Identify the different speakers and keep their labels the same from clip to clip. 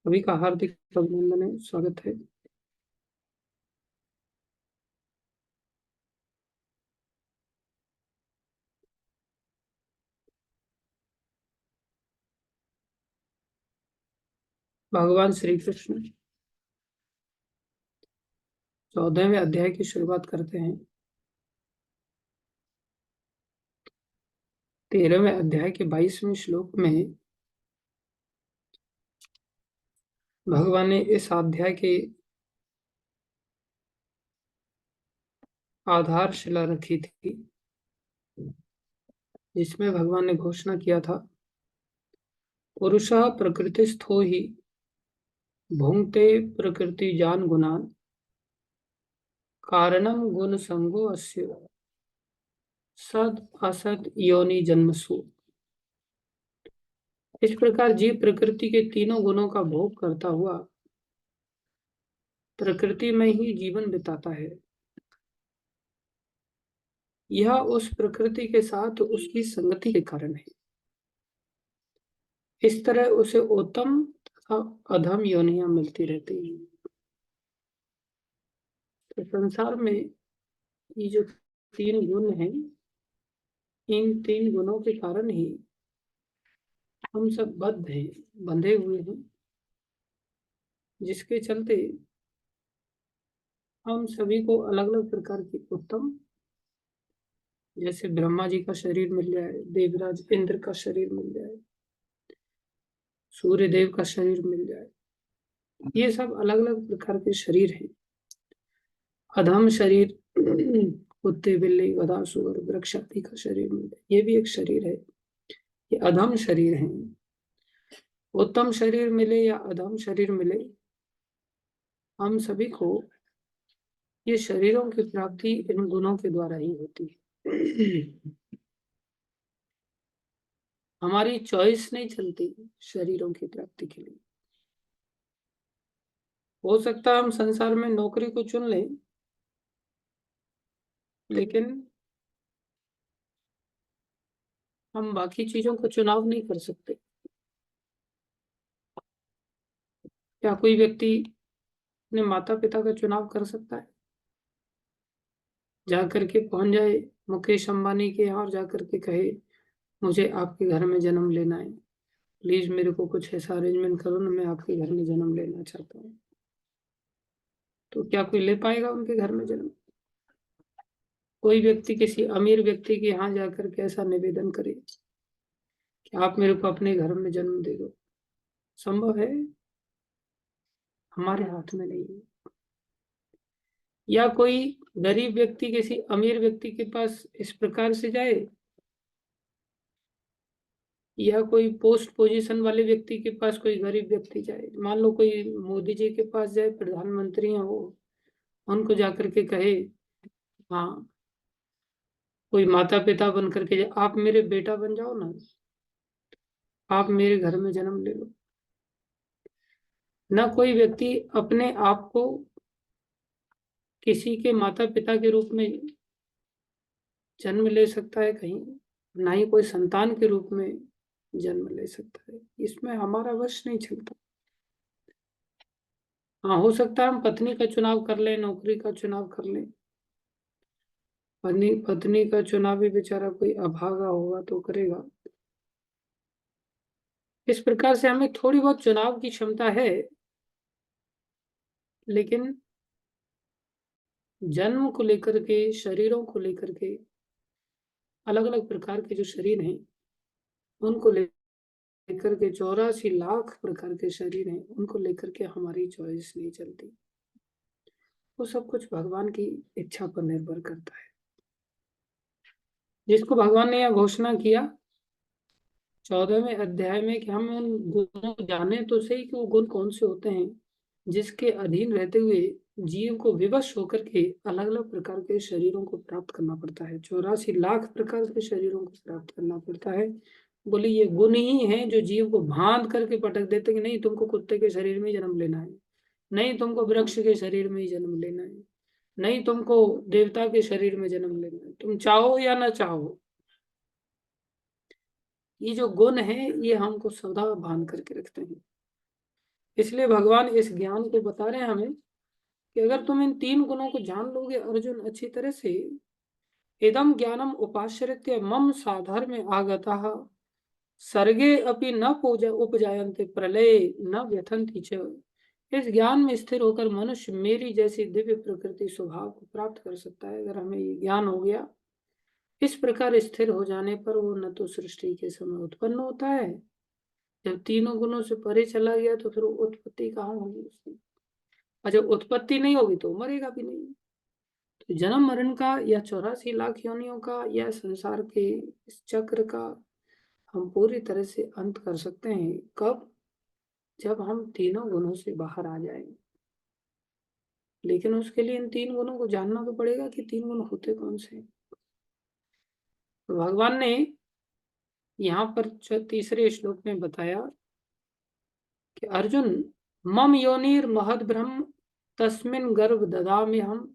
Speaker 1: सभी का हार्दिक अभिनंदन है, स्वागत है। भगवान श्री कृष्ण 14वें अध्याय की शुरुआत करते हैं। 13वें अध्याय के 22वें श्लोक में भगवान ने इस अध्याय के आधारशिला रखी थी, जिसमें भगवान ने घोषणा किया था, पुरुषः प्रकृतिस्थो हि भुंक्ते प्रकृति जान गुणान कारणम गुण संगो अस्य सद असद योनि जन्मसु। इस प्रकार जीव प्रकृति के तीनों गुणों का भोग करता हुआ प्रकृति में ही जीवन बिताता है। यह उस प्रकृति के साथ उसकी संगति के कारण है। इस तरह उसे उत्तम तथा अधम योनियां मिलती रहती हैं। तो संसार में ये जो तीन गुण हैं, इन तीन गुणों के कारण ही हम सब बद्ध हैं, बंधे हुए हैं, जिसके चलते हम सभी को अलग अलग प्रकार की उत्तम, जैसे ब्रह्मा जी का शरीर मिल जाए, देवराज इंद्र का शरीर मिल जाए, सूर्य देव का शरीर मिल जाए, ये सब अलग अलग प्रकार के शरीर हैं। अधम शरीर कुत्ते बिल्ली गधा सुअर वृक्ष आदि का शरीर मिल जाए, ये भी एक शरीर है। ये अधम शरीर है। उत्तम शरीर मिले या अधम शरीर मिले, हम सभी को ये शरीरों की प्राप्ति इन गुणों के द्वारा ही होती है। हमारी चॉइस नहीं चलती शरीरों की प्राप्ति के लिए। हो सकता है हम संसार में नौकरी को चुन लें, लेकिन हम बाकी चीजों का चुनाव नहीं कर सकते। क्या कोई व्यक्ति अपने माता पिता का चुनाव कर सकता है? जाकर के पहुंच जाए मुकेश अंबानी के यहाँ और जाकर के कहे, मुझे आपके घर में जन्म लेना है, प्लीज मेरे को कुछ ऐसा अरेंजमेंट करो ना, मैं आपके घर में जन्म लेना चाहता हूँ। तो क्या कोई ले पाएगा उनके घर में जन्म? कोई व्यक्ति किसी अमीर व्यक्ति के यहाँ जाकर के ऐसा निवेदन करे कि आप मेरे को अपने घर में जन्म दे दो, संभव है? हमारे हाथ में नहीं है। या कोई गरीब व्यक्ति किसी अमीर व्यक्ति के पास इस प्रकार से जाए, या कोई पोस्ट पोजीशन वाले व्यक्ति के पास कोई गरीब व्यक्ति जाए, मान लो कोई मोदी जी के पास जाए, प्रधानमंत्री हैं वो, उनको जाकर के कहे, हाँ कोई माता पिता बन करके जाए, आप मेरे बेटा बन जाओ ना, आप मेरे घर में जन्म ले लो। ना कोई व्यक्ति अपने आप को किसी के माता पिता के रूप में जन्म ले सकता है कहीं, ना ही कोई संतान के रूप में जन्म ले सकता है। इसमें हमारा वश नहीं चलता। हाँ, हो सकता है हम पत्नी का चुनाव कर लें, नौकरी का चुनाव कर लें। पत्नी पत्नी का चुनाव भी बेचारा कोई अभागा होगा तो करेगा। इस प्रकार से हमें थोड़ी बहुत चुनाव की क्षमता है, लेकिन जन्म को लेकर के, शरीरों को लेकर के, अलग अलग प्रकार के जो शरीर हैं उनको लेकर के, 84 लाख प्रकार के शरीर हैं, उनको लेकर के हमारी चॉइस नहीं चलती। वो सब कुछ भगवान की इच्छा पर निर्भर करता है। जिसको भगवान ने यह घोषणा किया 14वें अध्याय में कि हम उन गुणों को जाने तो सही कि वो गुण कौन से होते हैं जिसके अधीन रहते हुए जीव को विवश होकर के अलग अलग प्रकार के शरीरों को प्राप्त करना पड़ता है। 84 लाख प्रकार के शरीरों को प्राप्त करना पड़ता है। बोले ये गुण ही है जो जीव को बांध करके पटक देते कि नहीं तुमको कुत्ते के शरीर में ही जन्म लेना है, नहीं तुमको वृक्ष के शरीर में ही जन्म लेना है, नहीं तुमको देवता के शरीर में जन्म लेना है, तुम चाहो या ना चाहो। ये जो गुण है ये हमको सदा बांध करके रखते हैं। इसलिए भगवान इस ज्ञान को बता रहे हैं हमें कि अगर तुम इन 3 गुणों को जान लोगे अर्जुन अच्छी तरह से, इदम ज्ञानम उपाश्रित्य मम साधर्म्य आगताः सर्गे अपि न उपजायन्ते प्रलये न व्यथन्ति च। इस ज्ञान में स्थिर होकर मनुष्य मेरी जैसी दिव्य प्रकृति स्वभाव को प्राप्त कर सकता है। अगर हमें ये ज्ञान हो गया, इस प्रकार स्थिर हो जाने पर वो न तो सृष्टि के समय उत्पन्न होता है, जब तीनों गुणों से परे चला गया तो फिर उत्पत्ति कहाँ होगी उसकी, और जब उत्पत्ति नहीं होगी तो मरेगा भी नहीं। तो जन्म मरण का या 84 लाख योनियों का या संसार के इस चक्र का हम पूरी तरह से अंत कर सकते हैं। कब? जब हम तीनों गुणों से बाहर आ जाएंगे। लेकिन उसके लिए इन 3 गुणों को जानना तो पड़ेगा कि 3 गुण होते कौन से। तो भगवान ने यहाँ पर तीसरे श्लोक में बताया कि अर्जुन मम योनिर महद ब्रह्म तस्मिन गर्भ ददामि हम।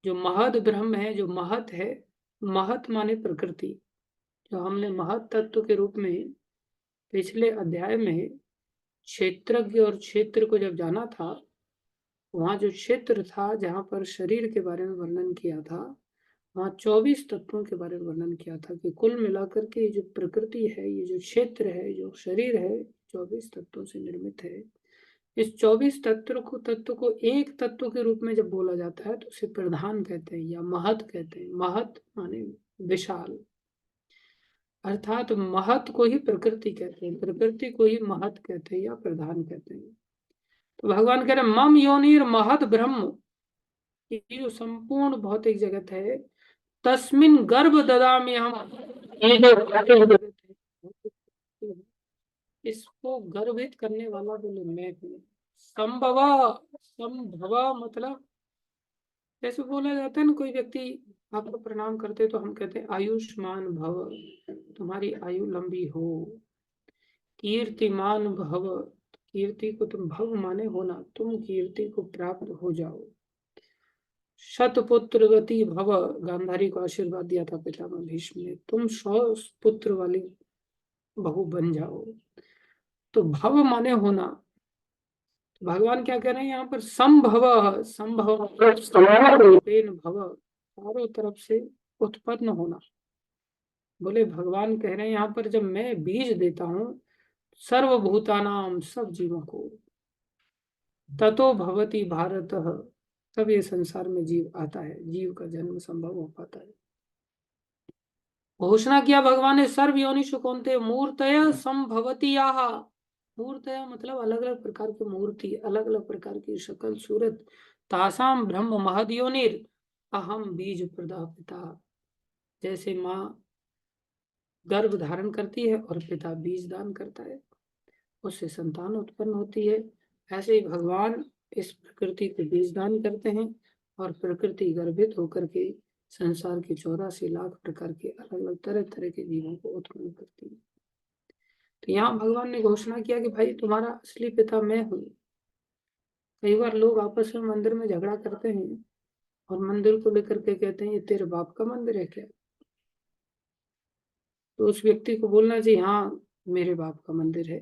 Speaker 1: जो महद ब्रह्म है, जो महत है, महत माने प्रकृति, जो हमने महत तत्व के रूप में पिछले अध्याय में क्षेत्रज्ञ और क्षेत्र को जब जाना था, वहां जो क्षेत्र था जहां पर शरीर के बारे में वर्णन किया था, वहां 24 तत्वों के बारे में वर्णन किया था कि कुल मिलाकर के जो प्रकृति है, ये जो क्षेत्र है, जो शरीर है, 24 तत्वों से निर्मित है। इस 24 तत्व को एक तत्व के रूप में जब बोला जाता है तो उसे प्रधान कहते हैं या महत कहते हैं। महत माने विशाल, अर्थात महत को ही प्रकृति कहते हैं, प्रकृति को ही महत कहते हैं या प्रधान कहते हैं। तो भगवान कह रहे मम योनिर महत ब्रह्म, ये जो संपूर्ण भौतिक जगत है, तस्मिन गर्भ ददामि हम, ये जो भौतिक जगत है इसको गर्भित करने वाला बोले मैं हूँ। संभवा, संभवा मतलब जैसे बोला जाता है ना, कोई व्यक्ति आपको प्रणाम करते तो हम कहते हैं आयुष्मान भव, तुम्हारी आयु लंबी हो। कीर्तिमान भव, कीर्ति को तुम भव माने होना, तुम कीर्ति को प्राप्त हो जाओ। शतपुत्रवती भव, गांधारी को आशीर्वाद दिया था पितामह भीष्म ने, तुम 100 पुत्र वाली बहू बन जाओ। तो भव माने होना। तो भगवान क्या कह रहे हैं यहाँ पर? संभव, संभव भव, चारों तरफ से उत्पन्न होना। बोले भगवान कह रहे हैं यहाँ पर जब मैं बीज देता हूँ सर्वभूतानाम, सब जीवों को, ततो भवति भारत, तब ये संसार में जीव आता है, जीव का जन्म संभव हो पाता है। घोषणा किया भगवान ने सर्व योनिषु कौन्तेय मूर्तय संभवती याः। मूर्तय मतलब अलग अलग प्रकार की मूर्ति, अलग अलग प्रकार की शक्ल सूरत। तासाम ब्रह्म महद योनिर अहम बीज प्रदा पिता। जैसे माँ गर्भ धारण करती है और पिता बीज दान करता है, उससे संतान उत्पन्न होती है, ऐसे ही भगवान इस प्रकृति को बीज दान करते हैं और प्रकृति गर्भित होकर के संसार के 84 लाख प्रकार के अलग अलग तरह तरह के जीवों को उत्पन्न करती है। तो यहाँ भगवान ने घोषणा किया कि भाई तुम्हारा असली पिता मैं हूँ। कई बार लोग आपस में मंदिर में झगड़ा करते हैं और मंदिर को लेकर के कहते हैं ये तेरे बाप का मंदिर है क्या? तो उस व्यक्ति को बोलना चाहिए हाँ मेरे बाप का मंदिर है,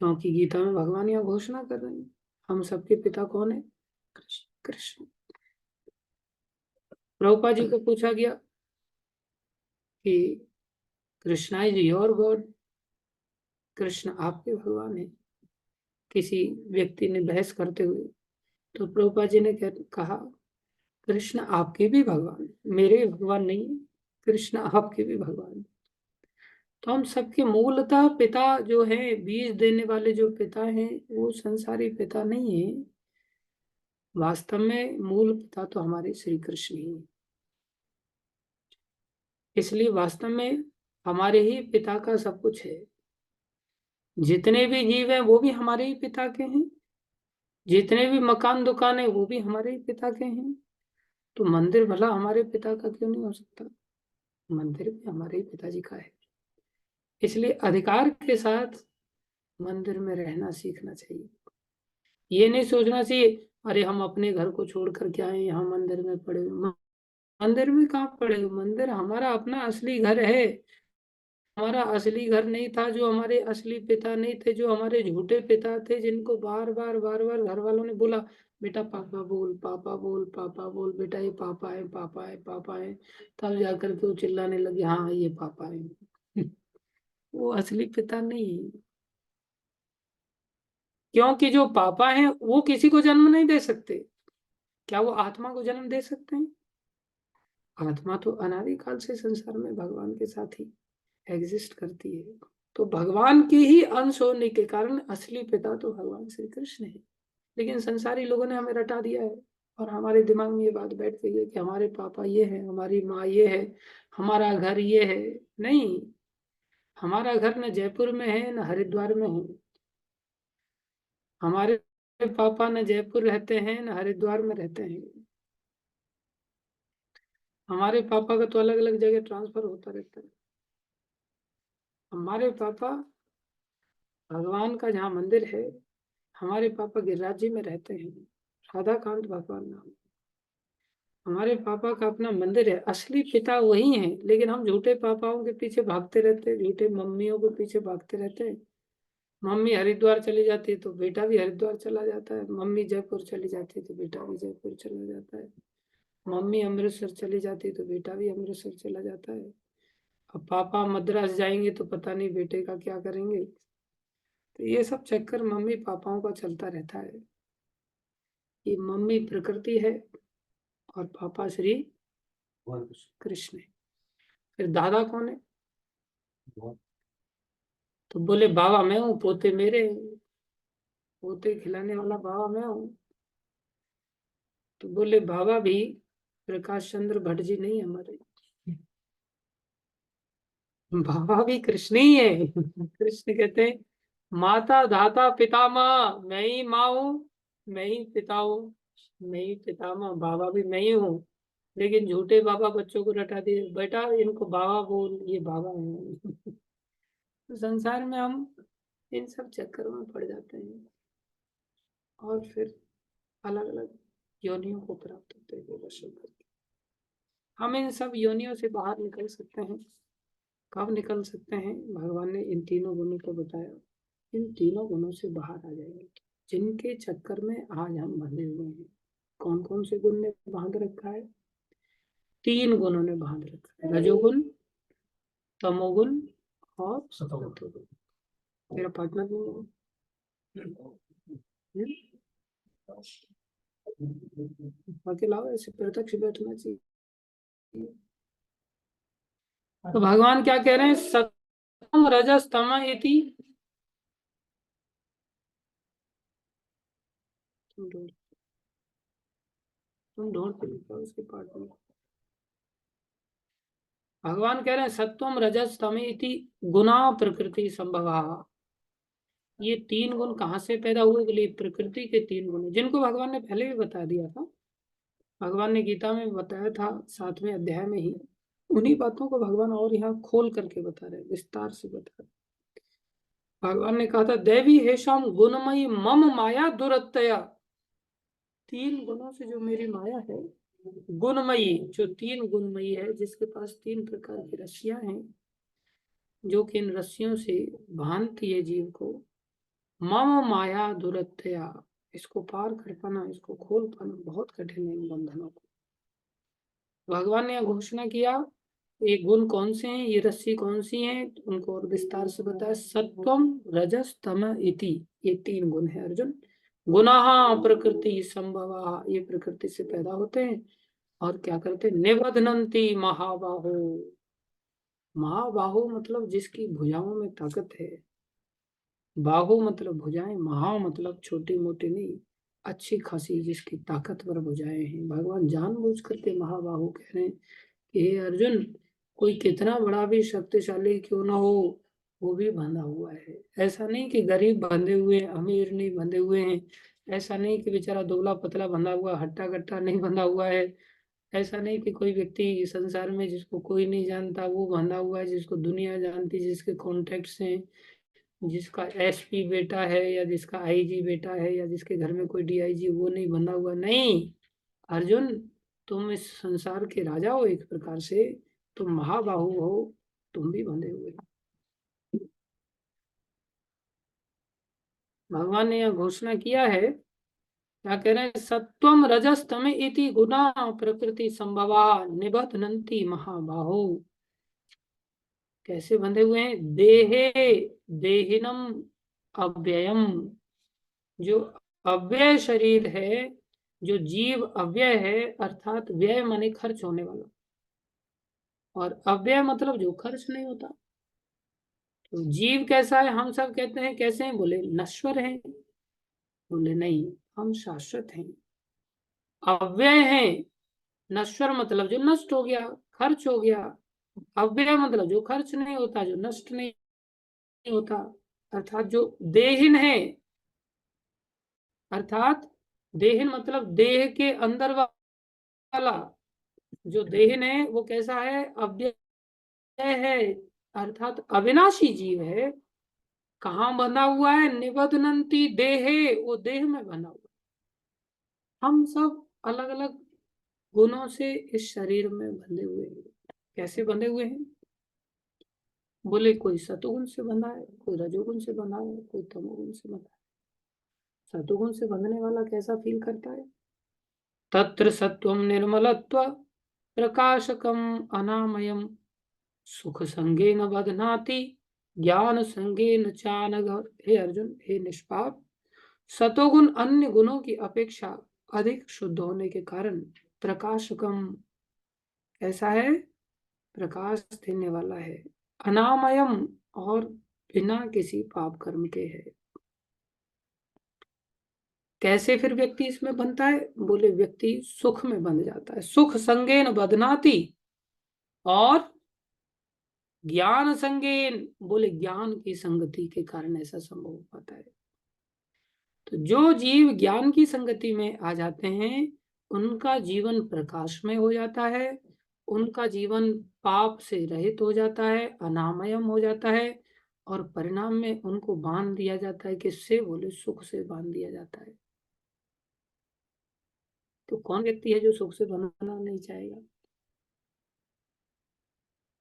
Speaker 1: क्योंकि गीता में भगवान यहाँ घोषणा कर रहे हैं हम सबके पिता कौन है? कृष्ण। कृष्ण। प्रभुपाद जी को पूछा गया कि Krishna is your God, Krishna आपके भगवान है। किसी व्यक्ति ने बहस करते हुए, तो प्रभुपाद जी ने कहा कृष्ण आपके भी भगवान, मेरे भगवान नहीं है, कृष्ण आपके भी भगवान। तो हम सबके मूलतः पिता जो है, बीज देने वाले जो पिता हैं, वो संसारी पिता नहीं है। वास्तव में मूल पिता तो हमारे श्री कृष्ण ही है। इसलिए वास्तव में हमारे ही पिता का सब कुछ है। जितने भी जीव हैं वो भी हमारे ही पिता के हैं, जितने भी मकान दुकान है वो भी हमारे ही पिता के हैं। तो मंदिर भला हमारे पिता का क्यों नहीं हो सकता? मंदिर भी हमारे ही पिताजी का है। इसलिए अधिकार के साथ मंदिर में रहना सीखना चाहिए। ये नहीं सोचना चाहिए अरे हम अपने घर को छोड़ कर के आए यहाँ मंदिर में पड़े। मंदिर में कहाँ पड़े? मंदिर हमारा अपना असली घर है। हमारा असली घर नहीं था, जो हमारे असली पिता नहीं थे, जो हमारे झूठे पिता थे, जिनको बार बार घर वालों ने बोला बेटा पापा बोल, पापा बोल, पापा बोल, बेटा ये पापा है, पापा है, पापा है। तब जाकर के वो चिल्लाने लगे हाँ ये पापा है। वो असली पिता नहीं है। क्योंकि जो पापा हैं वो किसी को जन्म नहीं दे सकते। क्या वो आत्मा को जन्म दे सकते हैं? आत्मा तो अनादि काल से संसार में भगवान के साथ ही एग्जिस्ट करती है। तो भगवान के ही अंश होने के कारण असली पिता तो भगवान श्री कृष्ण है। लेकिन संसारी लोगों ने हमें रटा दिया है, और हमारे दिमाग में ये बात बैठ गई है कि हमारे पापा ये है, हमारी माँ ये है, हमारा घर ये है। नहीं, हमारा घर न जयपुर में है न हरिद्वार में है। हमारे पापा न जयपुर रहते हैं न हरिद्वार में रहते हैं। हमारे पापा का तो अलग अलग जगह ट्रांसफर होता रहता है। हमारे पापा भगवान का जहाँ मंदिर है, हमारे पापा गिरिराज जी में रहते हैं, राधा कांत भगवान नाम। हमारे पापा का अपना मंदिर है, असली पिता वही है, लेकिन हम झूठे पापाओं के पीछे भागते रहते हैं, झूठे मम्मियों के पीछे भागते रहते हैं। मम्मी हरिद्वार चली जाती है तो बेटा भी हरिद्वार चला जाता है, मम्मी जयपुर चली जाती है तो बेटा भी जयपुर चला जाता है, मम्मी अमृतसर चली जाती है तो बेटा भी अमृतसर चला जाता है। अब पापा मद्रास जाएंगे तो पता नहीं बेटे का क्या करेंगे। तो ये सब चक्कर मम्मी पापाओं का चलता रहता है। ये मम्मी प्रकृति है और पापा श्री कृष्ण है। फिर दादा कौन है? तो बोले बाबा मैं हूँ, पोते मेरे हैं। पोते खिलाने वाला बाबा मैं हूँ। तो बोले बाबा भी प्रकाश चंद्र भट्ट जी नहीं हमारे, बाबा भी कृष्ण ही है। कृष्ण कहते हैं माता धाता पितामह, मैं ही माँ हूँ, मैं ही पिता हूँ, मैं ही पितामह, बाबा भी मैं ही हूँ। लेकिन झूठे बाबा बच्चों को रटा दिए, बेटा इनको बाबा बोल, ये बाबा है। तो संसार में हम इन सब चक्करों में पड़ जाते हैं, और फिर अलग अलग योनियों को प्राप्त होते हैं दर्शन करके। हम इन सब योनियों से बाहर निकल सकते हैं। कब निकल सकते हैं? भगवान ने इन तीनों गुणों को बताया। इन तीनों गुणों से बाहर आ जाएंगे, जिनके चक्कर में आज हम बंधे हुए हैं। कौन कौन से गुण ने बांध रखा है? तीन गुणों ने बांध रखा है, रजोगुण, तमोगुण और सतोगुण। तेरा पार्टनर नहीं है? अकेला ऐसे प्रत्यक्ष बैठना चाहिए। तो भगवान क्या कह रहे हैं? सतम रजस तम इति। तुम ढूंढ के लिखो उसके पार्ट में। भगवान कह रहे हैं सत्वम रजस तम इति गुना प्रकृति संभवा। ये तीन गुण कहाँ से पैदा हुए? बोले प्रकृति के तीन गुण, जिनको भगवान ने पहले भी बता दिया था। भगवान ने गीता में बताया था 7वें अध्याय में ही। उन्हीं बातों को भगवान और यहाँ खोल करके बता रहे, विस्तार से बता रहे। भगवान ने कहा था देवी हेशाम गुणमयी मम माया दुरत्यया। तीन गुणों से जो मेरी माया है, गुणमयी, जो तीन गुणमयी है, जिसके पास तीन प्रकार की रस्सियां हैं, जो कि इन रस्सियों से बांधती है जीव को। मम माया दुरत्यया, इसको पार कर पाना, इसको खोल पाना बहुत कठिन है इन बंधनों को। भगवान ने घोषणा किया ये गुण कौन से हैं, ये रस्सी कौन सी हैं, उनको और विस्तार से बताया। सत्वम रजस तम इति, ये तीन गुण है अर्जुन। गुणाः प्रकृति संभवा, ये प्रकृति से पैदा होते हैं और क्या करते हैं? निबध्नन्ति महाबाहो। महाबाहो मतलब जिसकी भुजाओं में ताकत है। बाहु मतलब भुजाएं, महा मतलब छोटी मोटी नहीं, अच्छी खासी जिसकी ताकतवर भुजाएं हैं। भगवान जानबूझ करके महाबाहु कह रहे हैं कि हे अर्जुन, कोई कितना बड़ा भी शक्तिशाली क्यों ना हो, वो भी बंधा हुआ है। ऐसा नहीं कि गरीब बंधे हुए हैं, अमीर नहीं बंधे हुए हैं। ऐसा नहीं कि बेचारा दुबला पतला बंधा हुआ, हट्टा कट्टा नहीं बंधा हुआ है। ऐसा नहीं कि कोई व्यक्ति संसार में जिसको कोई नहीं जानता वो बंधा हुआ है, जिसको दुनिया जानती, जिसके कॉन्टेक्ट्स हैं, जिसका एसपी बेटा है या जिसका आईजी बेटा है या जिसके घर में कोई डीआईजी, वो नहीं बंधा हुआ। नहीं अर्जुन, तुम इस संसार के राजा हो, एक प्रकार से तुम महाबाहु हो, तुम भी बंधे हुए हो। भगवान ने यह घोषणा किया है, क्या कह रहे हैं, सत्वम रजस्तम इति गुणा प्रकृति संभवा निबध्नन्ति महाबाहो। कैसे बंधे हुए हैं, देहे देहिनम अव्ययम, जो अव्यय शरीर है, जो जीव अव्यय है, अर्थात व्यय माने खर्च होने वाला, और अव्यय मतलब जो खर्च नहीं होता। तो जीव कैसा है, हम सब कहते हैं कैसे हैं, बोले नश्वर हैं, बोले नहीं हम शाश्वत हैं। अव्यय है, नश्वर मतलब जो नष्ट हो गया, खर्च हो गया। अव्यय मतलब जो खर्च नहीं होता, जो नष्ट नहीं होता, अर्थात जो देहिन है, अर्थात देहिन मतलब देह के अंदर वाला जो देहिन है वो कैसा है, अव्यय है, अर्थात अविनाशी जीव है। कहाँ बंधा हुआ है, निबध्नन्ति देहे, वो देह में बंधा हुआ। हम सब अलग अलग गुणों से इस शरीर में बंधे हुए हैं। कैसे बंधे हुए हैं, बोले कोई सतोगुण से बंधा है, कोई रजोगुण से बंधा है, कोई तमोगुण से बंधा है। सतोगुण से बंधने वाला कैसा फील करता है, तत्र सत्वम निर्मलत्व प्रकाशकम अनामयम सुख संगेन बध्नाति ज्ञान संगेन चानघ। हे अर्जुन, हे निष्पाप, सतोगुण अन्य गुणों की अपेक्षा अधिक शुद्ध होने के कारण प्रकाशकम, ऐसा है, प्रकाश देने वाला है, अनामयम, और बिना किसी पाप कर्म के है। कैसे फिर व्यक्ति इसमें बनता है, बोले व्यक्ति सुख में बंध जाता है, सुख संगेन बदनाति, और ज्ञान संगेन, बोले ज्ञान की संगति के कारण ऐसा संभव हो पाता है। तो जो जीव ज्ञान की संगति में आ जाते हैं उनका जीवन प्रकाश में हो जाता है, उनका जीवन पाप से रहित हो जाता है, अनामयम हो जाता है, और परिणाम में उनको बांध दिया जाता है, किससे, बोले सुख से बांध दिया जाता है। तो कौन व्यक्ति है जो सुख से बंधना नहीं चाहेगा,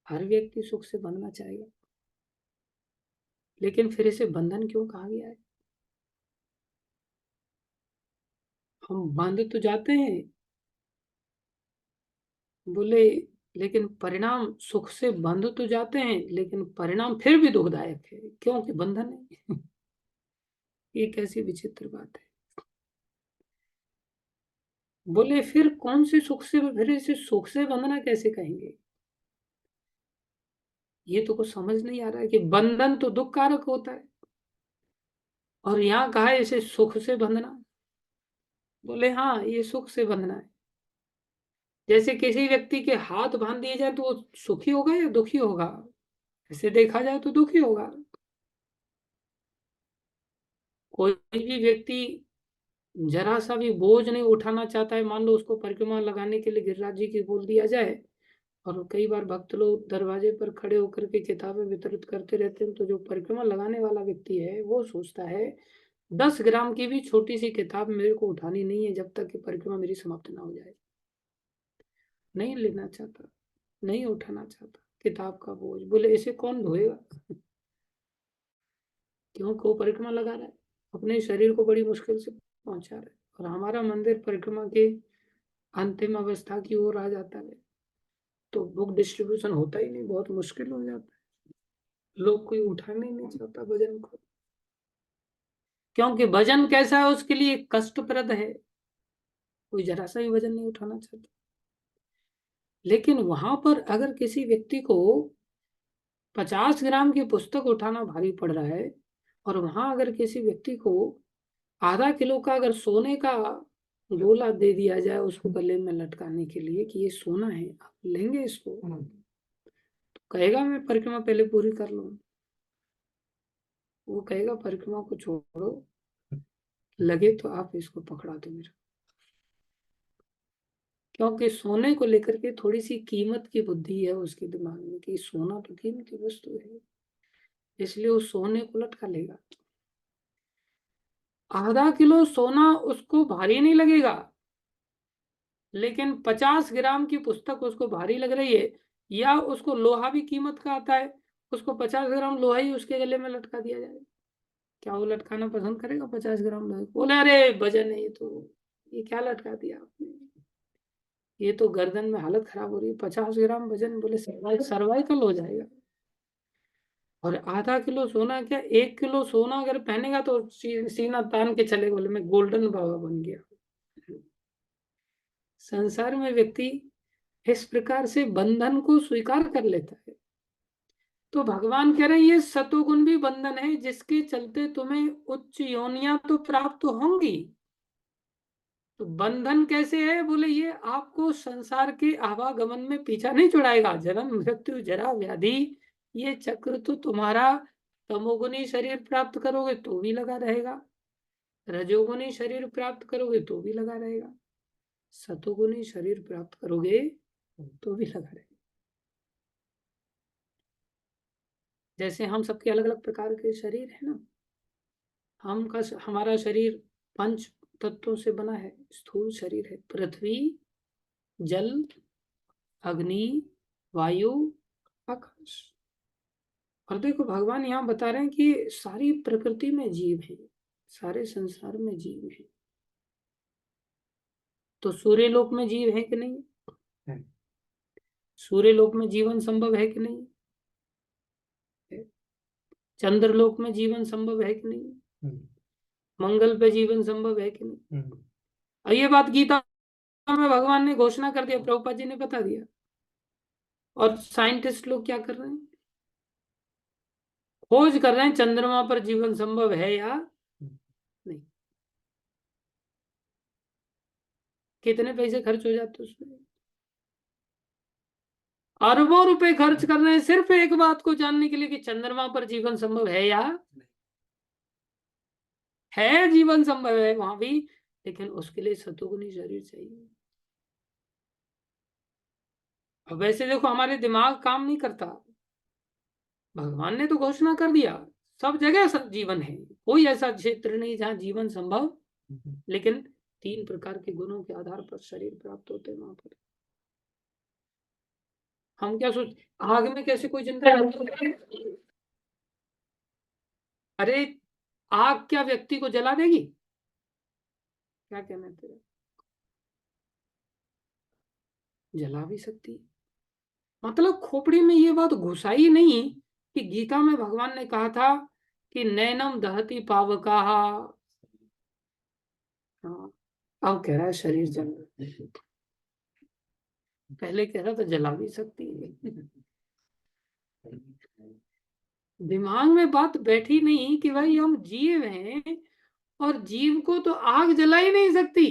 Speaker 1: हर व्यक्ति सुख से बंधना चाहेगा, लेकिन फिर इसे बंधन क्यों कहा गया है। हम बंध तो जाते हैं, बोले, लेकिन परिणाम, सुख से बंध तो जाते हैं लेकिन परिणाम फिर भी दुखदायक है, क्योंकि बंधन है। ये कैसी विचित्र बात है। बोले फिर कौन से सुख से, फिर इसे सुख से बंधना कैसे कहेंगे, ये तो कुछ समझ नहीं आ रहा है कि बंधन तो दुख कारक होता है, और यहाँ कहा है इसे सुख से बंधना। बोले हाँ, ये सुख से बंधना है। जैसे किसी व्यक्ति के हाथ बांध दिए जाए तो वो सुखी होगा या दुखी होगा, ऐसे देखा जाए तो दुखी होगा। कोई भी व्यक्ति जरा सा भी बोझ नहीं उठाना चाहता है, मान लो उसको परिक्रमा लगाने के लिए गिरिराज जी की बोल दिया जाए, और कई बार भक्त लोग दरवाजे पर खड़े होकर के किताबें वितरित करते रहते हैं, तो जो परिक्रमा लगाने वाला व्यक्ति है वो सोचता है 10 ग्राम की भी छोटी सी किताब मेरे को उठानी नहीं है जब तक कि परिक्रमा मेरी समाप्त ना हो जाए। नहीं लेना चाहता, नहीं उठाना चाहता किताब का बोझ। बोले इसे कौन ढोएगा, क्यों, को परिक्रमा लगा रहा है, अपने शरीर को बड़ी मुश्किल से पहुंचा रहा है, और हमारा मंदिर परिक्रमा के अंतिम अवस्था की ओर आ जाता है तो बुक डिस्ट्रीब्यूशन होता ही नहीं, बहुत मुश्किल हो जाता है, लोग कोई उठाने ही नहीं चाहता भजन को, क्योंकि भजन कैसा है, उसके लिए कष्टप्रद है, कोई जरा सा भी वजन नहीं उठाना चाहता। लेकिन वहां पर अगर किसी व्यक्ति को 50 ग्राम की पुस्तक उठाना भारी पड़ रहा है, और वहां अगर किसी व्यक्ति को आधा किलो का अगर सोने का गोला दे दिया जाए उसको गले में लटकाने के लिए कि ये सोना है, आप लेंगे इसको, तो कहेगा मैं परिक्रमा पहले पूरी कर लूं, वो कहेगा परिक्रमा को छोड़ो, लगे तो आप इसको पकड़ा दो मेरा। क्योंकि सोने को लेकर के थोड़ी सी कीमत की बुद्धि है उसके दिमाग में कि सोना तो कीमती वस्तु है, इसलिए वो सोने को लटका लेगा। आधा किलो सोना उसको भारी नहीं लगेगा, लेकिन 50 ग्राम की पुस्तक उसको भारी लग रही है, या उसको लोहा भी कीमत का आता है, उसको 50 ग्राम लोहा ही उसके गले में लटका दिया जाए, क्या वो लटकाना पसंद करेगा 50 ग्राम लोहे को? बोले अरे वजन है ये तो, ये क्या लटका दिया आपने, ये तो गर्दन में हालत खराब हो रही है, 50 ग्राम वजन, बोले सर्वाइकल हो जाएगा। और आधा किलो सोना क्या, 1 किलो सोना अगर पहनेगा तो सीना तान के चले, बोले मैं गोल्डन बाबा बन गया। संसार में व्यक्ति इस प्रकार से बंधन को स्वीकार कर लेता है। तो भगवान कह रहे हैं ये सतोगुण भी बंधन है, जिसके चलते तुम्हें उच्च योनियां तो प्राप्त होंगी। तो बंधन कैसे है, बोले ये आपको संसार के आवागमन में पीछा नहीं छुड़ाएगा। जन्म मृत्यु जरा व्याधि, ये चक्र तो तुम्हारा तमोगुनी शरीर प्राप्त करोगे तो भी लगा रहेगा, रजोगुनी शरीर प्राप्त करोगे तो भी लगा रहेगा, सतोगुनी शरीर प्राप्त करोगे तो भी लगा रहेगा। जैसे हम सबके अलग अलग प्रकार के शरीर है ना, हमारा शरीर 5 तत्वों से बना है। स्थूल शरीर है, पृथ्वी, जल, अग्नि, वायु, आकाश। और देखो भगवान यहाँ बता रहे हैं कि सारी प्रकृति में जीव है, सारे संसार में जीव है। तो सूर्य लोक में जीव है कि नहीं है? सूर्य लोक में जीवन संभव है कि नहीं है? चंद्रलोक में जीवन संभव है कि नहीं? मंगल पे जीवन संभव है कि नहीं? और ये बात गीता में भगवान ने घोषणा कर दिया, प्रभुपाद जी ने बता दिया। और साइंटिस्ट लोग क्या कर रहे हैं, खोज कर रहे हैं चंद्रमा पर जीवन संभव है या नहीं। कितने पैसे खर्च हो जाते उसमें, अरबों रुपए खर्च कर रहे हैं सिर्फ एक बात को जानने के लिए कि चंद्रमा पर जीवन संभव है या है। जीवन संभव है वहां भी, लेकिन उसके लिए सतोगुनी शरीर चाहिए। अब वैसे देखो हमारे दिमाग काम नहीं करता, भगवान ने तो घोषणा कर दिया सब जगह सब जीवन है, कोई ऐसा क्षेत्र नहीं जहां जीवन संभव, लेकिन 3 प्रकार के गुणों के आधार पर शरीर प्राप्त होते हैं वहां पर। हम क्या सोच, आग में कैसे कोई जिंदा है? अरे आग क्या व्यक्ति को जला देगी? क्या कहना है तेरा? जला भी सकती है। मतलब खोपड़ी में ये बात घुसाई नहीं कि गीता में भगवान ने कहा था कि नैनम दहती पावकाः। हाँ, अब कह रहा है शरीर जल रहा है। पहले कह रहा था जला भी सकती है। दिमाग में बात बैठी नहीं कि भाई हम जीव हैं, और जीव को तो आग जला ही नहीं सकती।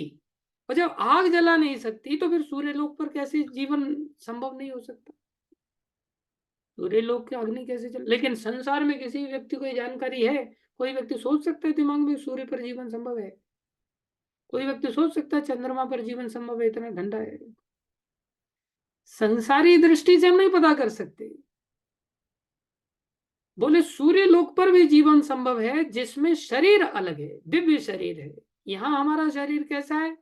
Speaker 1: और जब आग जला नहीं सकती तो फिर सूर्य लोक पर कैसे जीवन संभव नहीं हो सकता? सूर्य लोक की अग्नि कैसे चल, लेकिन संसार में किसी व्यक्ति को ये जानकारी है? कोई व्यक्ति सोच सकता है दिमाग में सूर्य पर जीवन संभव है? कोई व्यक्ति सोच सकता है चंद्रमा पर जीवन संभव है, इतना ठंडा है? संसारी दृष्टि से हम नहीं पता कर सकते। बोले सूर्य लोक पर भी जीवन संभव है, जिसमें शरीर अलग है, दिव्य शरीर है। यहाँ हमारा शरीर कैसा है?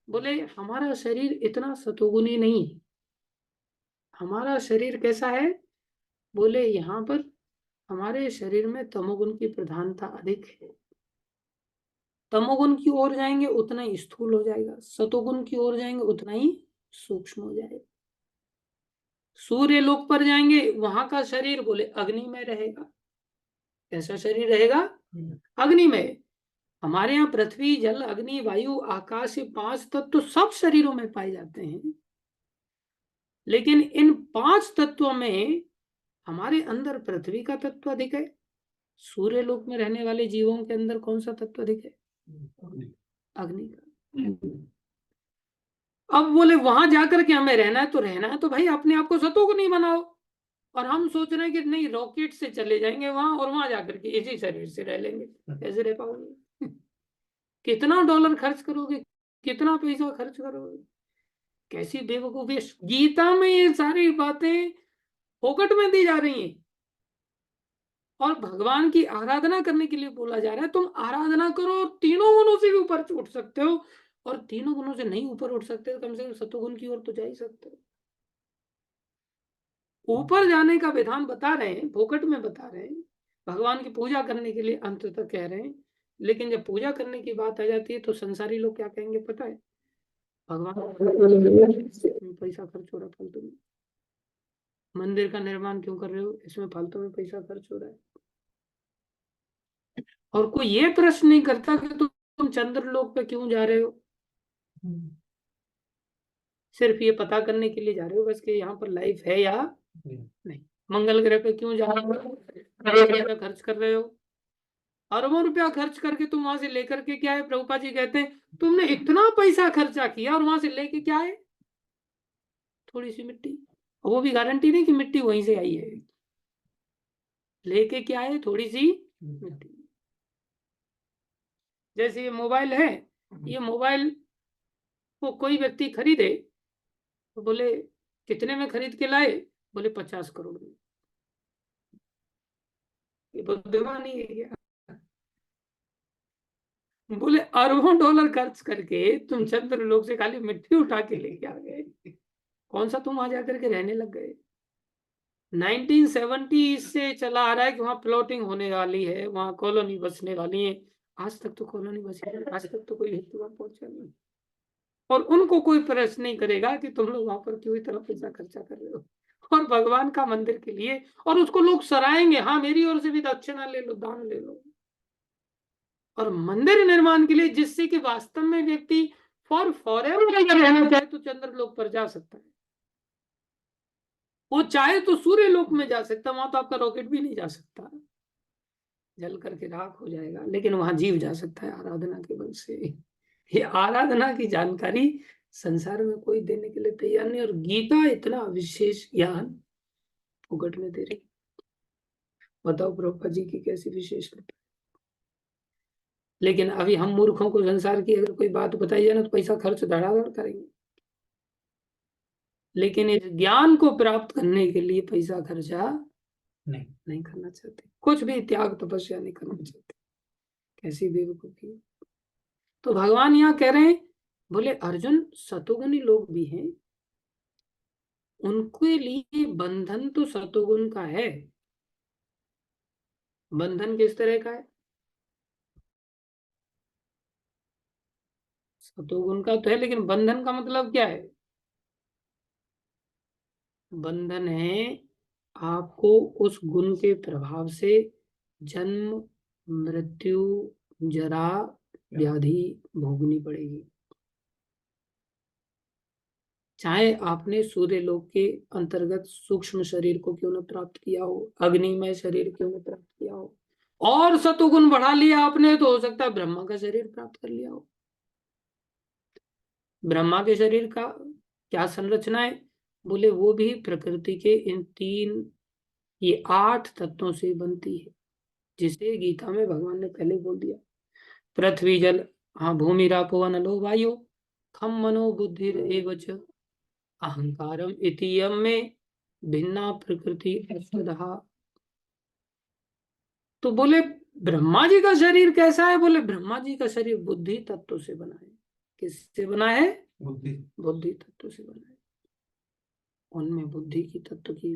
Speaker 1: बोले हमारा शरीर इतना सतोगुनी नहीं है। हमारा शरीर कैसा है? बोले यहाँ पर हमारे शरीर में तमोगुण की प्रधानता अधिक है। तमोगुण की ओर जाएंगे उतना ही स्थूल हो जाएगा, सतोगुण की ओर जाएंगे उतना ही सूक्ष्म हो जाएगा। सूर्य लोक पर जाएंगे वहां का शरीर बोले अग्नि में रहेगा। कैसा शरीर रहेगा? अग्नि में। हमारे यहाँ पृथ्वी, जल, अग्नि, वायु, आकाश, ये 5 तत्व तो सब शरीरों में पाए जाते हैं। लेकिन इन 5 तत्वों में हमारे अंदर पृथ्वी का तत्व अधिक है। सूर्य लोक में रहने वाले जीवों के अंदर कौन सा तत्व अधिक है? अग्नि का। अब बोले वहां जाकर के हमें रहना है, तो रहना है तो भाई अपने आप को सतोगुनी बनाओ। और हम सोच रहे हैं कि नहीं रॉकेट से चले जाएंगे वहां, और वहां जाकर के इसी शरीर से रह लेंगे। कैसे रह पाओगे? कितना डॉलर खर्च करोगे, कितना पैसा खर्च करोगे? कैसी बेवकूफी। गीता में ये सारी बातें फोकट में दी जा रही हैं, और भगवान की आराधना करने के लिए बोला जा रहा है तुम आराधना करो, तीनों गुणों से भी ऊपर उठ सकते हो। और तीनों गुणों से नहीं ऊपर उठ सकते तो कम से कम सतोगुण की ओर तो जा ही सकते हो। ऊपर जाने का विधान बता रहे हैं, फोकट में बता रहे हैं। भगवान की पूजा करने के लिए अंततः कह रहे हैं, लेकिन जब पूजा करने की बात आ जाती है तो संसारी लोग क्या कहेंगे पता है? भगवान पैसा खर्च हो रहा फालतू में, मंदिर का निर्माण क्यों कर रहे हो, इसमें फालतू में पैसा खर्च हो रहा है। और कोई ये प्रश्न नहीं करता कि तुम चंद्रलोक पे क्यों जा रहे हो, सिर्फ ये पता करने के लिए जा रहे हो बस कि यहाँ पर लाइफ है या नहीं। मंगल ग्रह पे क्यों जा रहे हो, करोड़ों रुपया खर्च कर रहे हो, अरबों रुपया खर्च करके तुम वहां से लेकर के क्या है? प्रभुपाद जी कहते हैं तुमने इतना पैसा खर्चा किया और वहां से लेके क्या है? थोड़ी सी मिट्टी, वो भी गारंटी नहीं कि मिट्टी वहीं से आई है, लेके क्या है? थोड़ी सी मिट्टी। जैसे ये मोबाइल है, ये मोबाइल को कोई व्यक्ति खरीदे तो बोले कितने में खरीद के लाए? बोले 50 करोड़ में। ये बुद्धिमानी है क्या? बोले अरबों डॉलर खर्च करके तुम चंद्रलोक से खाली मिट्टी उठा के लेके आ गए, कौन सा तुम वहां जाकर के रहने लग गए? 1970 से चला आ रहा है कि वहां प्लॉटिंग होने वाली है, वहां कॉलोनी बसने वाली है। आज तक तो कॉलोनी बसी नहीं, आज तक तो कोई व्यक्ति वहां पहुंचा नहीं, और उनको कोई प्रश्न नहीं करेगा कि तुम लोग वहां पर क्यों इतना पैसा खर्चा कर रहे हो, और भगवान का मंदिर के लिए, और उसको लोग सराहेंगे, हाँ मेरी ओर से भी दक्षिणा ले लो, दान ले लो। और मंदिर निर्माण के लिए जिससे कि वास्तव में व्यक्ति फॉरेवर अगर रहना चाहे तो चंद्रलोक पर जा सकता है, वो चाहे तो सूर्य लोक में जा सकता, वहां तो आपका रॉकेट भी नहीं जा सकता, जल करके राख हो जाएगा, लेकिन वहां जीव जा सकता है आराधना के बल से। ये आराधना की जानकारी संसार में कोई देने के लिए तैयार नहीं, और गीता इतना विशेष ज्ञान फुकट में दे रही। बताओ प्रभुपाद जी की कैसी विशेष कृपा। लेकिन अभी हम मूर्खों को संसार की अगर कोई बात बताई जाए ना तो पैसा खर्च धड़ाधड़ करेंगे, लेकिन इस ज्ञान को प्राप्त करने के लिए पैसा खर्चा नहीं करना चाहते, कुछ भी त्याग तपस्या नहीं करना चाहते, कैसी बेवकूफी। तो भगवान यहाँ कह रहे हैं, बोले अर्जुन सतोगुनी लोग भी हैं, उनके लिए बंधन तो सतोगुण का है। बंधन किस तरह का है? सतोगुण का तो है, लेकिन बंधन का मतलब क्या है? बंधन है आपको उस गुण के प्रभाव से जन्म, मृत्यु, जरा, व्याधि भोगनी पड़ेगी। चाहे आपने सूर्य लोक के अंतर्गत सूक्ष्म शरीर को क्यों न प्राप्त किया हो, अग्निमय शरीर क्यों न प्राप्त किया हो, और सतोगुण बढ़ा लिया आपने तो हो सकता है ब्रह्मा का शरीर प्राप्त कर लिया हो। ब्रह्मा के शरीर का क्या संरचना है? बोले वो भी प्रकृति के इन तीन, ये 8 तत्वों से बनती है, जिसे गीता में भगवान ने पहले बोल दिया, पृथ्वी जल, हाँ, भूमि रापो अनलो वायु, खम मनो बुद्धि एवच अहंकारम इतियम में भिन्ना प्रकृति अष्टधा। तो बोले ब्रह्मा जी का शरीर कैसा है? बोले ब्रह्मा जी का शरीर बुद्धि तत्व से बना है। किससे बना है? बुद्धि तत्व से बना है। उनमें बुद्धि की तत्व की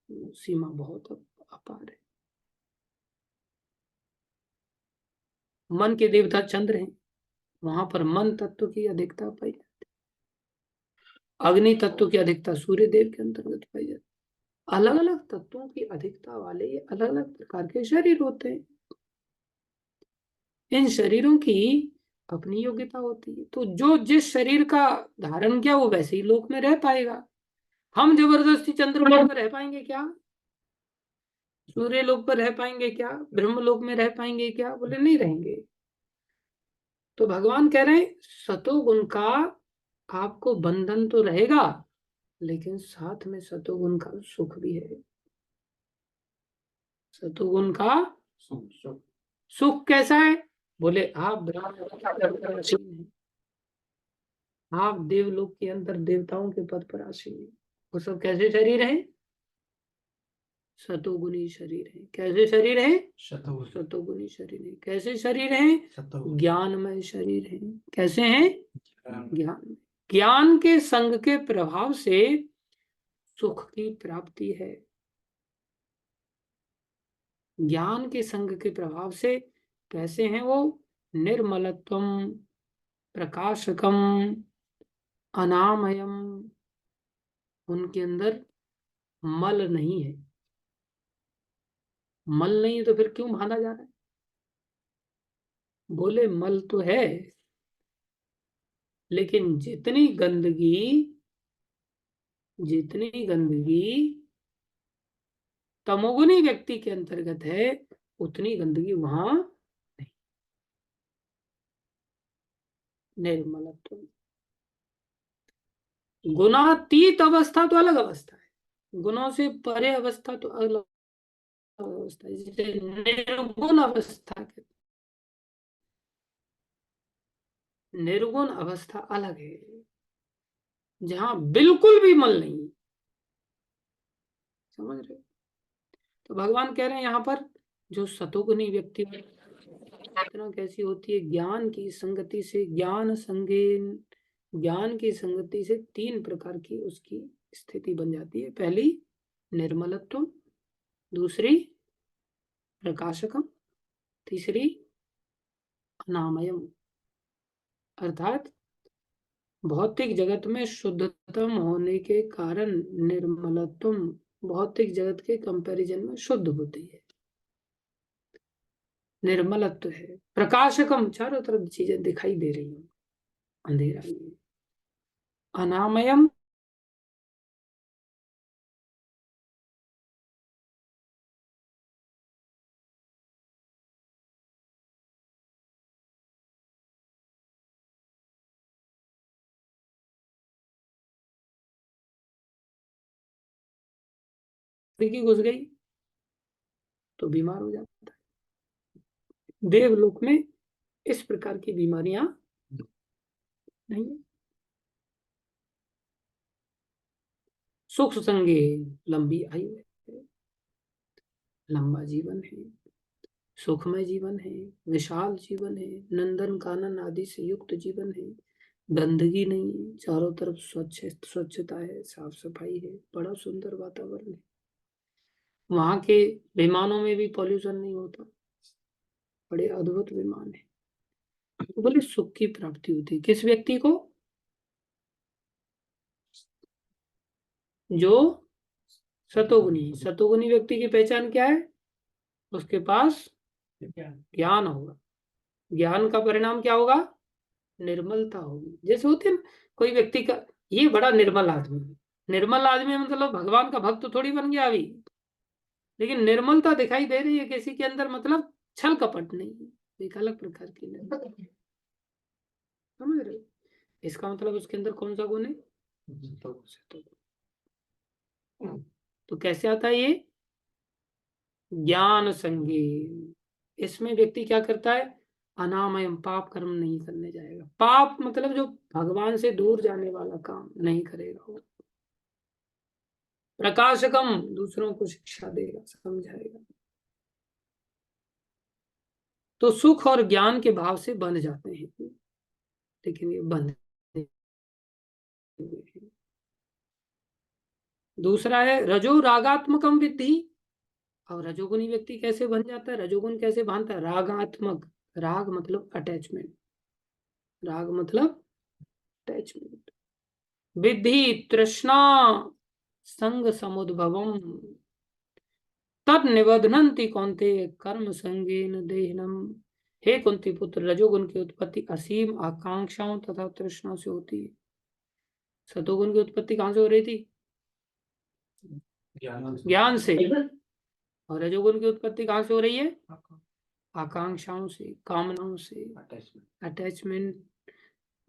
Speaker 1: सीमा बहुत अपार है। मन के देवता चंद्र हैं, वहां पर मन तत्व की अधिकता पाई जाती है, अग्नि तत्व की अधिकता सूर्य देव के अंतर्गत पाई जाती है। अलग अलग तत्वों की अधिकता वाले ये अलग अलग प्रकार के शरीर होते हैं। इन शरीरों की अपनी योग्यता होती है, तो जो जिस शरीर का धारण किया वो वैसे ही लोक में रह पाएगा। हम जबरदस्ती चंद्रलोक में रह पाएंगे क्या? सूर्य लोक पर रह पाएंगे क्या? ब्रह्मलोक में रह पाएंगे क्या? बोले नहीं रहेंगे। तो भगवान कह रहे हैं सतोगुण का आपको बंधन तो रहेगा, लेकिन साथ में सतोगुण का सुख भी है। सतोगुण का सुख कैसा है? बोले आप ब्रह्म, आप देवलोक के अंदर देवताओं के पद पर आसीन है। वो सब कैसे शरीर है? सतोगुणी शरीर है। कैसे शरीर है? सतोगुणी शरीर है। कैसे शरीर है? ज्ञानमय शरीर है। कैसे हैं? ज्ञान। ज्ञान के संग के प्रभाव से सुख की प्राप्ति है। ज्ञान के संग के प्रभाव से कैसे हैं वो? निर्मलत्वम, प्रकाशकम, अनामयम। उनके अंदर मल नहीं है। मल नहीं है तो फिर क्यों बांधा जा रहा है? बोले मल तो है, लेकिन जितनी गंदगी तमोगुनी व्यक्ति के अंतर्गत है, उतनी गंदगी वहां नहीं। निर्मलत्व, गुणातीत अवस्था तो अलग अवस्था है, गुणों से परे अवस्था तो अलग अवस्था है, जिसे निर्गुण अवस्था कहते हैं। निर्गुण अवस्था अलग है, जहां बिल्कुल भी मल नहीं। समझ रहे हो? तो भगवान कह रहे हैं यहाँ पर, जो सतोगुनी व्यक्ति प्रार्थना कैसी होती है? ज्ञान की संगति से, ज्ञान की संगति से तीन प्रकार की उसकी स्थिति बन जाती है। पहली निर्मलत्व, दूसरी प्रकाशकम, तीसरी अनामयम। अर्थात भौतिक जगत में शुद्धतम होने के कारण निर्मलत्व भौतिक जगत के कंपैरिजन में शुद्ध होती है, निर्मलत्व है। प्रकाशकम, चारों तरफ चीजें दिखाई दे रही हैं, अंधेरा नहीं है। अनामयम, की घुस गई तो बीमार हो जाता है। देवलोक में इस प्रकार की बीमारियां नहीं है। सुख संगे, लंबी आयु है, लंबा जीवन है, सुखमय जीवन है, विशाल जीवन है, नंदन कानन आदि से युक्त जीवन है, गंदगी नहीं है, चारों तरफ स्वच्छता है, साफ सफाई है, बड़ा सुंदर वातावरण है। वहां के विमानों में भी पॉल्यूशन नहीं होता, बड़े अद्भुत विमान है। तो बोले सुख की प्राप्ति होती है किस व्यक्ति को? जो सतोगुनी व्यक्ति की पहचान क्या है? उसके पास ज्ञान होगा। ज्ञान का परिणाम क्या होगा? निर्मलता होगी। जैसे होते हैं ना, कोई व्यक्ति का ये बड़ा निर्मल आदमी है, निर्मल आदमी मतलब भगवान का भक्त थोड़ी बन गया अभी, लेकिन निर्मलता दिखाई दे रही है किसी के अंदर, मतलब छल कपट नहीं है, एक अलग प्रकार की निर्मलता। समझ रहे हो? इसका मतलब उसके अंदर कौन सा गुण है? तो कैसे आता है ये? ज्ञान संगीन। इसमें व्यक्ति क्या करता है? अनामयम, पाप कर्म नहीं करने जाएगा। पाप मतलब जो भगवान से दूर जाने वाला काम नहीं करेगा वो। प्रकाशकम, दूसरों को शिक्षा देगा, समझाएगा। तो सुख और ज्ञान के भाव से बन जाते हैं, लेकिन ये बंध नहीं हुए। दूसरा है रजो रागात्मकम विद्धि। और रजोगुनी व्यक्ति कैसे बन जाता है? रजोगुण कैसे बांधता है? रागात्मक, राग मतलब अटैचमेंट, राग मतलब अटैचमेंट। विद्धि तृष्णा संग समुद्भवम तद निबध्नन्ति कौन्ते कर्म संगेन देहिनम। हे कुंती पुत्र, रजोगुण की उत्पत्ति असीम आकांक्षाओं तथा तृष्णा से होती है। सतोगुण की उत्पत्ति कहां से हो रही थी? ज्ञान से। और रजोगुण की उत्पत्ति कहां से हो रही है? आकांक्षाओं से, कामनाओं से, अटैचमेंट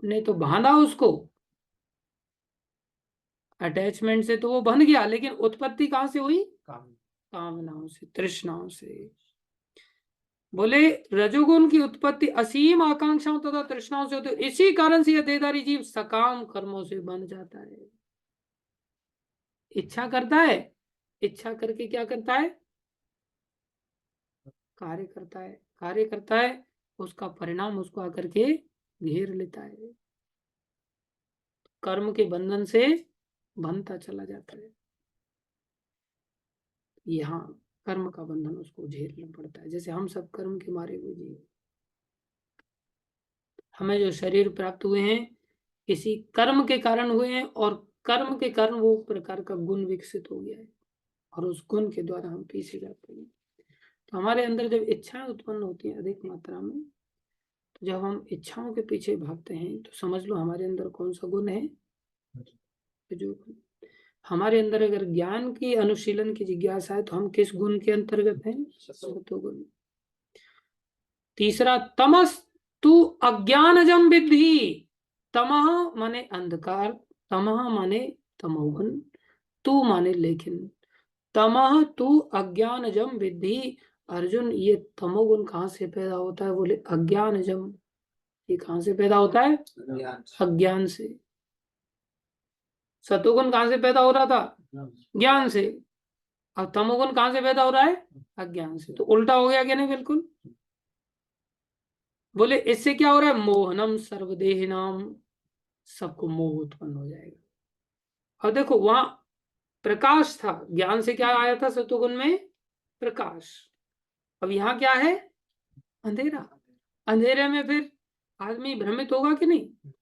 Speaker 1: ने तो बांधा उसको। अटैचमेंट से तो वो बन गया, लेकिन उत्पत्ति कहां से हुई? कामनाओं से, तृष्णाओं से। बोले रजोगुण की उत्पत्ति असीम आकांक्षाओं तथा तृष्णाओं से होती है। इसी कारण से यह देहधारी जीव सकाम कर्मों से बन जाता है। इच्छा करता है, इच्छा करके क्या करता है? कार्य करता है, कार्य करता है, उसका परिणाम उसको आकर के घेर लेता है, कर्म के बंधन से बनता चला जाता है। यहाँ कर्म का बंधन उसको झेलना पड़ता है। जैसे हम सब कर्म के मारे हुए जीव, हमें जो शरीर प्राप्त हुए हैं किसी कर्म के कारण हुए हैं, और कर्म के कारण वो प्रकार का गुण विकसित हो गया है, और उस गुण के द्वारा हम पीछे जाते हैं। तो हमारे अंदर जब इच्छाएं उत्पन्न होती हैं अधिक मात्रा में, तो जब हम इच्छाओं के पीछे भागते हैं तो समझ लो हमारे अंदर कौन सा गुण है, जो हमारे अंदर अगर ज्ञान की अनुशीलन की जिज्ञासा है तो हम किस गुण के अंतर्गत हैं, सत्वगुण। तीसरा, तमस तू अज्ञानजम विद्धि। तमह माने अंधकार, तमह माने तमोगुण, तू माने लेकिन। तमह तू अज्ञानजम विद्धि। अर्जुन, ये तमोगुण कहाँ से पैदा होता है? बोले अज्ञानजम। ये कहाँ से पैदा होता है? अज्ञान से। सतोगुण कहाँ से पैदा हो रहा था? ज्ञान से। और तमोगुण कहाँ से पैदा हो रहा है? अज्ञान से। तो उल्टा हो गया क्या? नहीं, बिल्कुल। बोले इससे क्या हो रहा है? मोहनम सर्वदेह नाम, सबको मोह उत्पन्न हो जाएगा। और देखो वहां प्रकाश था, ज्ञान से क्या आया था? सतोगुण में प्रकाश। अब यहाँ क्या है? अंधेरा। अंधेरे में फिर आदमी भ्रमित होगा कि नहीं?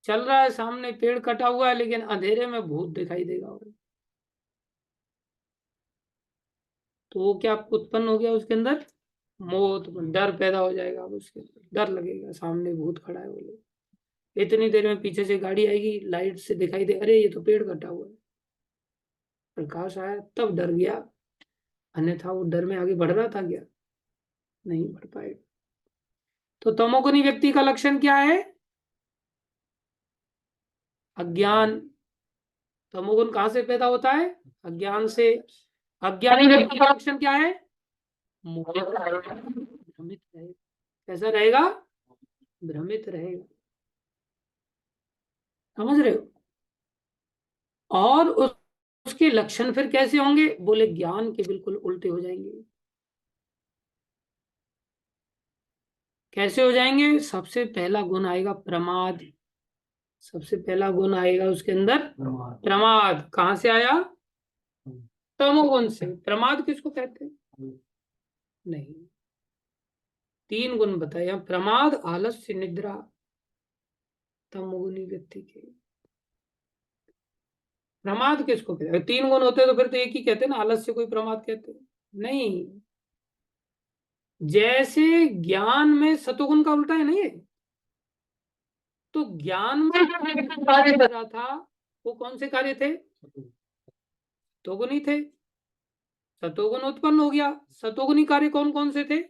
Speaker 1: चल रहा है सामने पेड़ कटा हुआ है, लेकिन अंधेरे में भूत दिखाई देगा, तो वो क्या उत्पन्न हो गया उसके अंदर? मोह उत्पन्न, डर पैदा हो जाएगा। अब उसके अंदर डर लगेगा, सामने भूत खड़ा है, बोले इतनी देर में पीछे से गाड़ी आएगी, लाइट से दिखाई दे, अरे ये तो पेड़ कटा हुआ है। प्रकाश आया तब डर गया, अन्यथा वो डर में आगे बढ़ रहा था क्या? नहीं बढ़ पाएगा। तो तमोगुणी व्यक्ति का लक्षण क्या है? अज्ञान। तमोगुण कहां से पैदा होता है? अज्ञान से। अज्ञानी व्यक्ति का लक्षण क्या है? भ्रमित रहेगा। कैसा रहेगा? भ्रमित रहेगा। समझ रहे हो? और उसके लक्षण फिर कैसे होंगे? बोले ज्ञान के बिल्कुल उल्टे हो जाएंगे। कैसे हो जाएंगे? सबसे पहला गुण आएगा प्रमाद। सबसे पहला गुण आएगा उसके अंदर प्रमाद। कहां से आया? तमोगुण से। प्रमाद किसको कहते हैं? नहीं, तीन गुण बताए, प्रमाद, आलस्य, निद्रा, तमोगुणी व्यक्ति के। प्रमाद किसको कहते हैं? तीन गुण होते तो फिर तो एक ही कहते हैं ना, आलस्य कोई प्रमाद कहते हैं? नहीं। जैसे ज्ञान में सतोगुण का उल्टा है ना ये, तो ज्ञान में जो व्यक्ति कार्य कर रहा था वो कौन से कार्य थे? सतोगुणी थे। सतोगुण उत्पन्न हो गया। सतोगुणी कार्य कौन कौन से थे?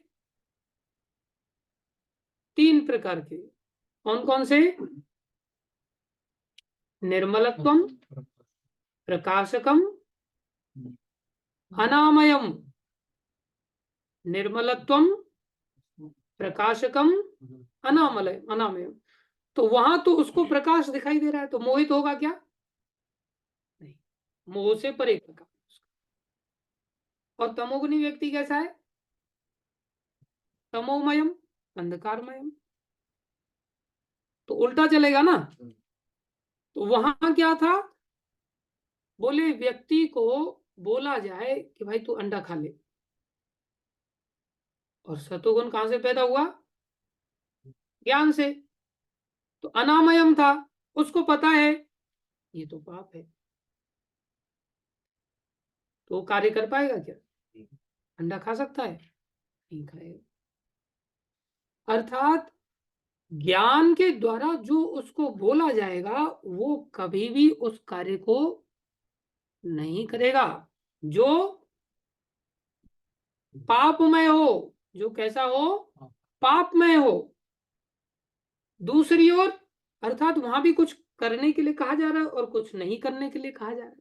Speaker 1: तीन प्रकार के। कौन कौन से? निर्मलत्वम, प्रकाशकम, अनामयम। निर्मलत्वम, प्रकाशकम, अनामयम। तो वहां तो उसको प्रकाश दिखाई दे रहा है, तो मोहित होगा क्या? नहीं, मोह से परे प्रकाश। और तमोगुणी व्यक्ति कैसा है? तमोमयम, अंधकारमयम। तो उल्टा चलेगा ना। तो वहां क्या था? बोले व्यक्ति को बोला जाए कि भाई तू अंडा खा ले, और सतोगुण कहां से पैदा हुआ? ज्ञान से। तो अनामयम था, उसको पता है ये तो पाप है, तो वो कार्य कर पाएगा क्या? अंडा खा सकता है? नहीं खाएगा। अर्थात ज्ञान के द्वारा जो उसको बोला जाएगा वो कभी भी उस कार्य को नहीं करेगा, जो पापमय हो। जो कैसा हो? पापमय हो। दूसरी ओर अर्थात वहां भी कुछ करने के लिए कहा जा रहा है और कुछ नहीं करने के लिए कहा जा रहा है।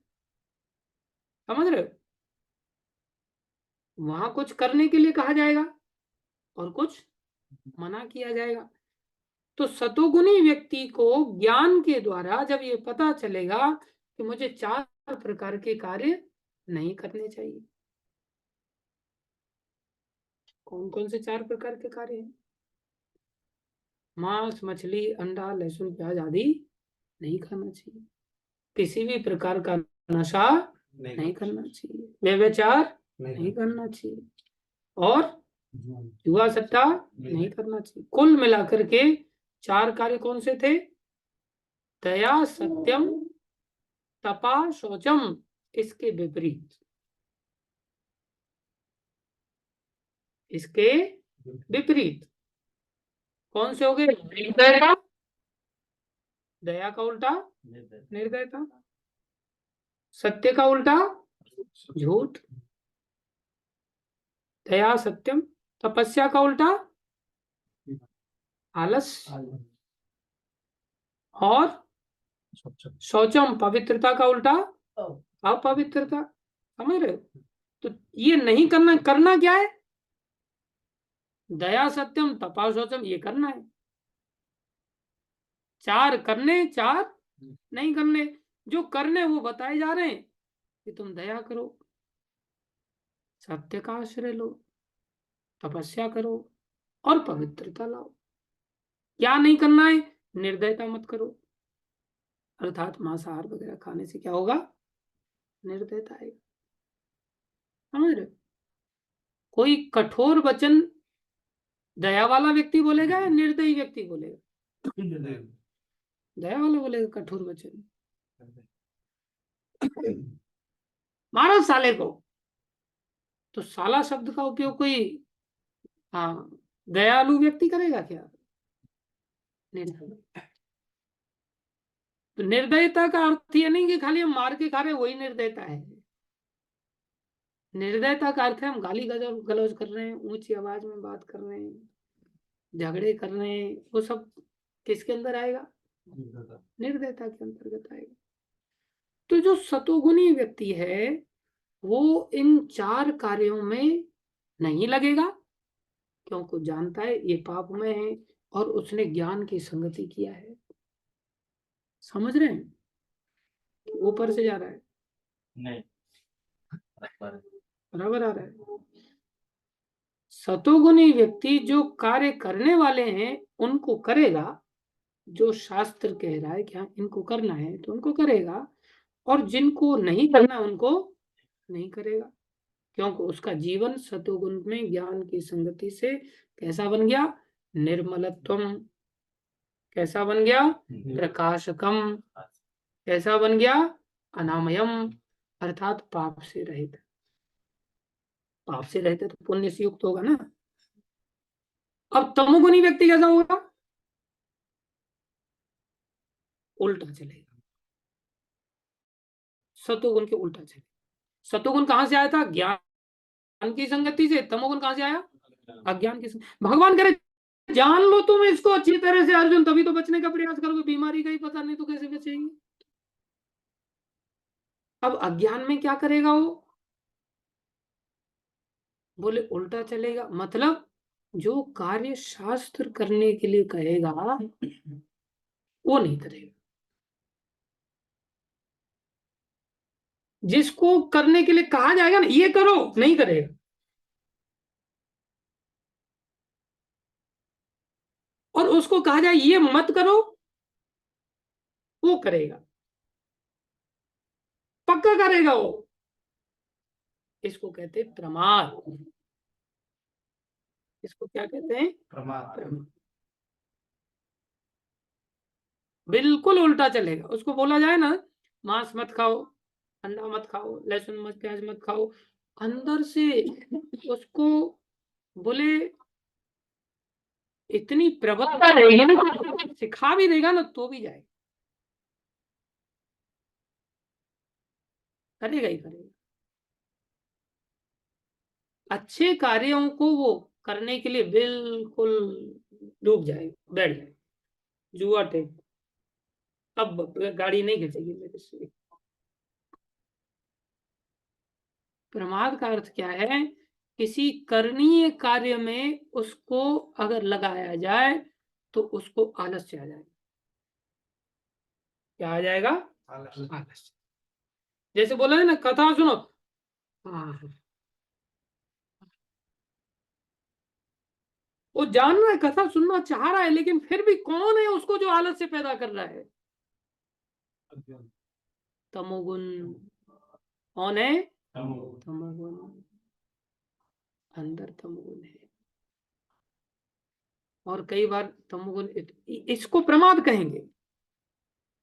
Speaker 1: समझ रहे हो? वहां कुछ करने के लिए कहा जाएगा और कुछ मना किया जाएगा। तो सतोगुणी व्यक्ति को ज्ञान के द्वारा जब ये पता चलेगा कि मुझे चार प्रकार के कार्य नहीं करने चाहिए। कौन कौन से चार प्रकार के कार्य हैं? मांस, मछली, अंडा, लहसुन, प्याज आदि नहीं खाना चाहिए। किसी भी प्रकार का नशा नहीं करना चाहिए। व्यभिचार नहीं करना चाहिए, और जुआ सट्टा नहीं करना चाहिए। कुल मिलाकर के 4 कार्य कौन से थे? दया, सत्यम, तपा, शौचम। इसके विपरीत, इसके विपरीत कौन से हो गए? निर्दयता, दया का उल्टा निर्दयता, सत्य का उल्टा झूठ, दया सत्यम, तपस्या का उल्टा आलस, और शौचम पवित्रता का उल्टा अपवित्रता। समझ रहे हो? तो ये नहीं करना, करना क्या है? दया सत्यम तपा शौचम, ये करना है। 4 करने, 4 नहीं करने। जो करने वो बताए जा रहे हैं कि तुम दया करो, सत्य का आश्रय लो, तपस्या करो, और पवित्रता लाओ। क्या नहीं करना है? निर्दयता मत करो, अर्थात मांसाहार वगैरह खाने से क्या होगा? निर्दयता आएगा। समझ रहे हो? कोई कठोर वचन दया वाला व्यक्ति बोलेगा या निर्दयी व्यक्ति बोलेगा? दया वाला बोलेगा कठोर वचन। मारो साले को, तो साला शब्द का उपयोग कोई हाँ दयालु व्यक्ति करेगा क्या? निर्दय। तो निर्दयता का अर्थ ये नहीं कि खाली हम मार के खा रहे वही निर्दयता है। निर्दयता का अर्थ है हम गाली गलौज कर रहे हैं, ऊंची आवाज में बात कर रहे हैं, झगड़े कर रहे हैं, वो सब किसके अंदर आएगा? निर्दयता के अंतर्गत आएगा। तो जो सतोगुणी व्यक्ति है वो इन 4 कार्यों में नहीं लगेगा, क्योंकि जानता है ये पाप में है और उसने ज्ञान की संगति किया है। समझ रहे हैं? ऊपर से जा रहा है? नहीं, बराबर आ रहा है। सतोगुणी व्यक्ति जो कार्य करने वाले हैं उनको करेगा, जो शास्त्र कह रहा है कि हाँ इनको करना है तो उनको करेगा, और जिनको नहीं करना उनको नहीं करेगा, क्योंकि उसका जीवन सतोगुण में ज्ञान की संगति से कैसा बन गया? निर्मलत्वम। कैसा बन गया? प्रकाशकम। कैसा बन गया? अनामयम, अर्थात पाप से रहित। पाप से रहित तो पुण्य से युक्त होगा ना। अब तमोगुणी व्यक्ति कैसा होगा? उल्टा चलेगा, सतोगुण के उल्टा चलेगा। सतोगुण कहां से आया था? ज्ञान की संगति से। तमोगुण कहां से आया? अज्ञान की संगति। भगवान करे जान लो तुम इसको अच्छी तरह से अर्जुन, तभी तो बचने का प्रयास करोगे। बीमारी का ही पता नहीं तो कैसे बचेगी? अब अज्ञान में क्या करेगा वो? बोले उल्टा चलेगा, मतलब जो कार्य शास्त्र करने के लिए कहेगा वो नहीं करेगा, जिसको करने के लिए कहा जाएगा ना ये करो, नहीं करेगा। और उसको कहा जाए ये मत करो, वो करेगा, पक्का करेगा वो। इसको कहते हैं प्रमाद। इसको क्या कहते हैं? प्रमाद। बिल्कुल उल्टा चलेगा। उसको बोला जाए ना मांस मत खाओ, अंडा मत खाओ, लहसुन मत, प्याज मत खाओ, अंदर से उसको बोले इतनी प्रबलता रहेगी ना, सिखा भी देगा ना तो भी जाएगा, करेगा ही करेगा। अच्छे कार्यों को वो करने के लिए बिल्कुल डूब जाएगा, बैठ जाएगा, जुआ टेक। अब गाड़ी नहीं खींचेगी मेरे से। प्रमाद का अर्थ क्या है? किसी करणीय कार्य में उसको अगर लगाया जाए तो उसको आलस्य आ जाएगा। क्या आ जाएगा? आलस्य। जैसे बोला है ना कथा सुनो, हाँ, वो जान रहा है कथा सुनना चाह रहा है, लेकिन फिर भी कौन है उसको जो आलस्य पैदा कर रहा है? तमोगुण। कौन है? तमोगुण। अंदर तमोगुण है। और कई बार तमोगुण, इसको प्रमाद कहेंगे।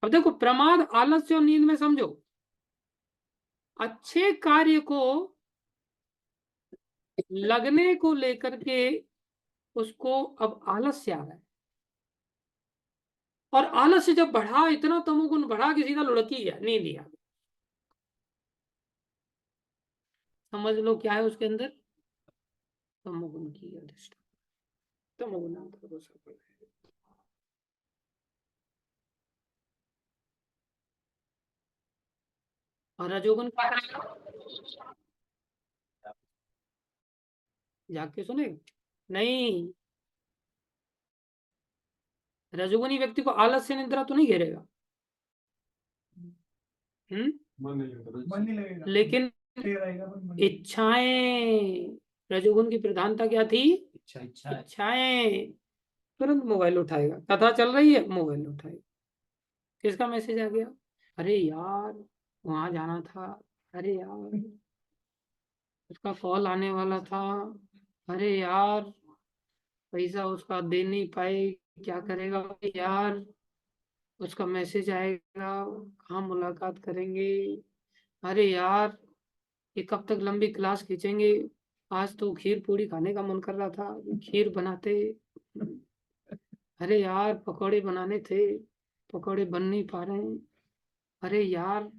Speaker 1: अब देखो, प्रमाद आलस्य और नींद में समझो, अच्छे कार्य को लगने को लेकर के उसको अब आलस्य आ रहा है, और आलस्य जब बढ़ा, इतना तमोगुण बढ़ा कि सीधा लुढ़क ही गया, नींद ही आ गई। समझ लो क्या है उसके अंदर, तमोगुण की अधिष्ठान, तमोगुण अंतर को सफल है। और रजोगुण क्या करेगा? जाके सुने, नहीं, रजोगुणी व्यक्ति को आलस्य निद्रा तो नहीं घेरेगा, मन नहीं लगेगा, लेकिन इच्छाएं, रजोगुण की प्रधानता क्या थी? इच्छाएं। तुरंत मोबाइल उठाएगा, कथा चल रही है, मोबाइल उठाएगा, किसका मैसेज आ गया, अरे यार वहां जाना था, अरे यार उसका कॉल आने वाला था, अरे यार पैसा उसका दे नहीं पाए, क्या करेगा यार, उसका मैसेज आएगा, कहाँ मुलाकात करेंगे, अरे यार ये कब तक लंबी क्लास खींचेंगे, आज तो खीर पूड़ी खाने का मन कर रहा था, खीर बनाते, अरे यार पकौड़े बनाने थे, पकौड़े बन नहीं पा रहे हैं, अरे यार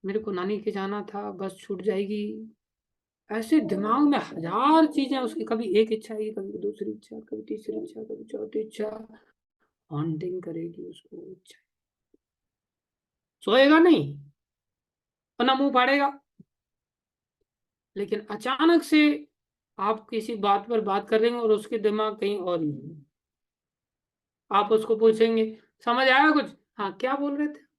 Speaker 1: मेरे को नानी के जाना था, बस छूट जाएगी। ऐसे दिमाग में हजार चीजें उसकी, कभी एक इच्छा आएगी, कभी दूसरी इच्छा, कभी तीसरी इच्छा, कभी चौथी इच्छा, हॉन्टिंग करेगी उसको इच्छा। सोएगा नहीं और ना मुंह फाड़ेगा, लेकिन अचानक से आप किसी बात पर बात कर रहे हैं और उसके दिमाग कहीं और ही है। आप उसको पूछेंगे, समझ आया कुछ? हाँ, क्या बोल रहे थे?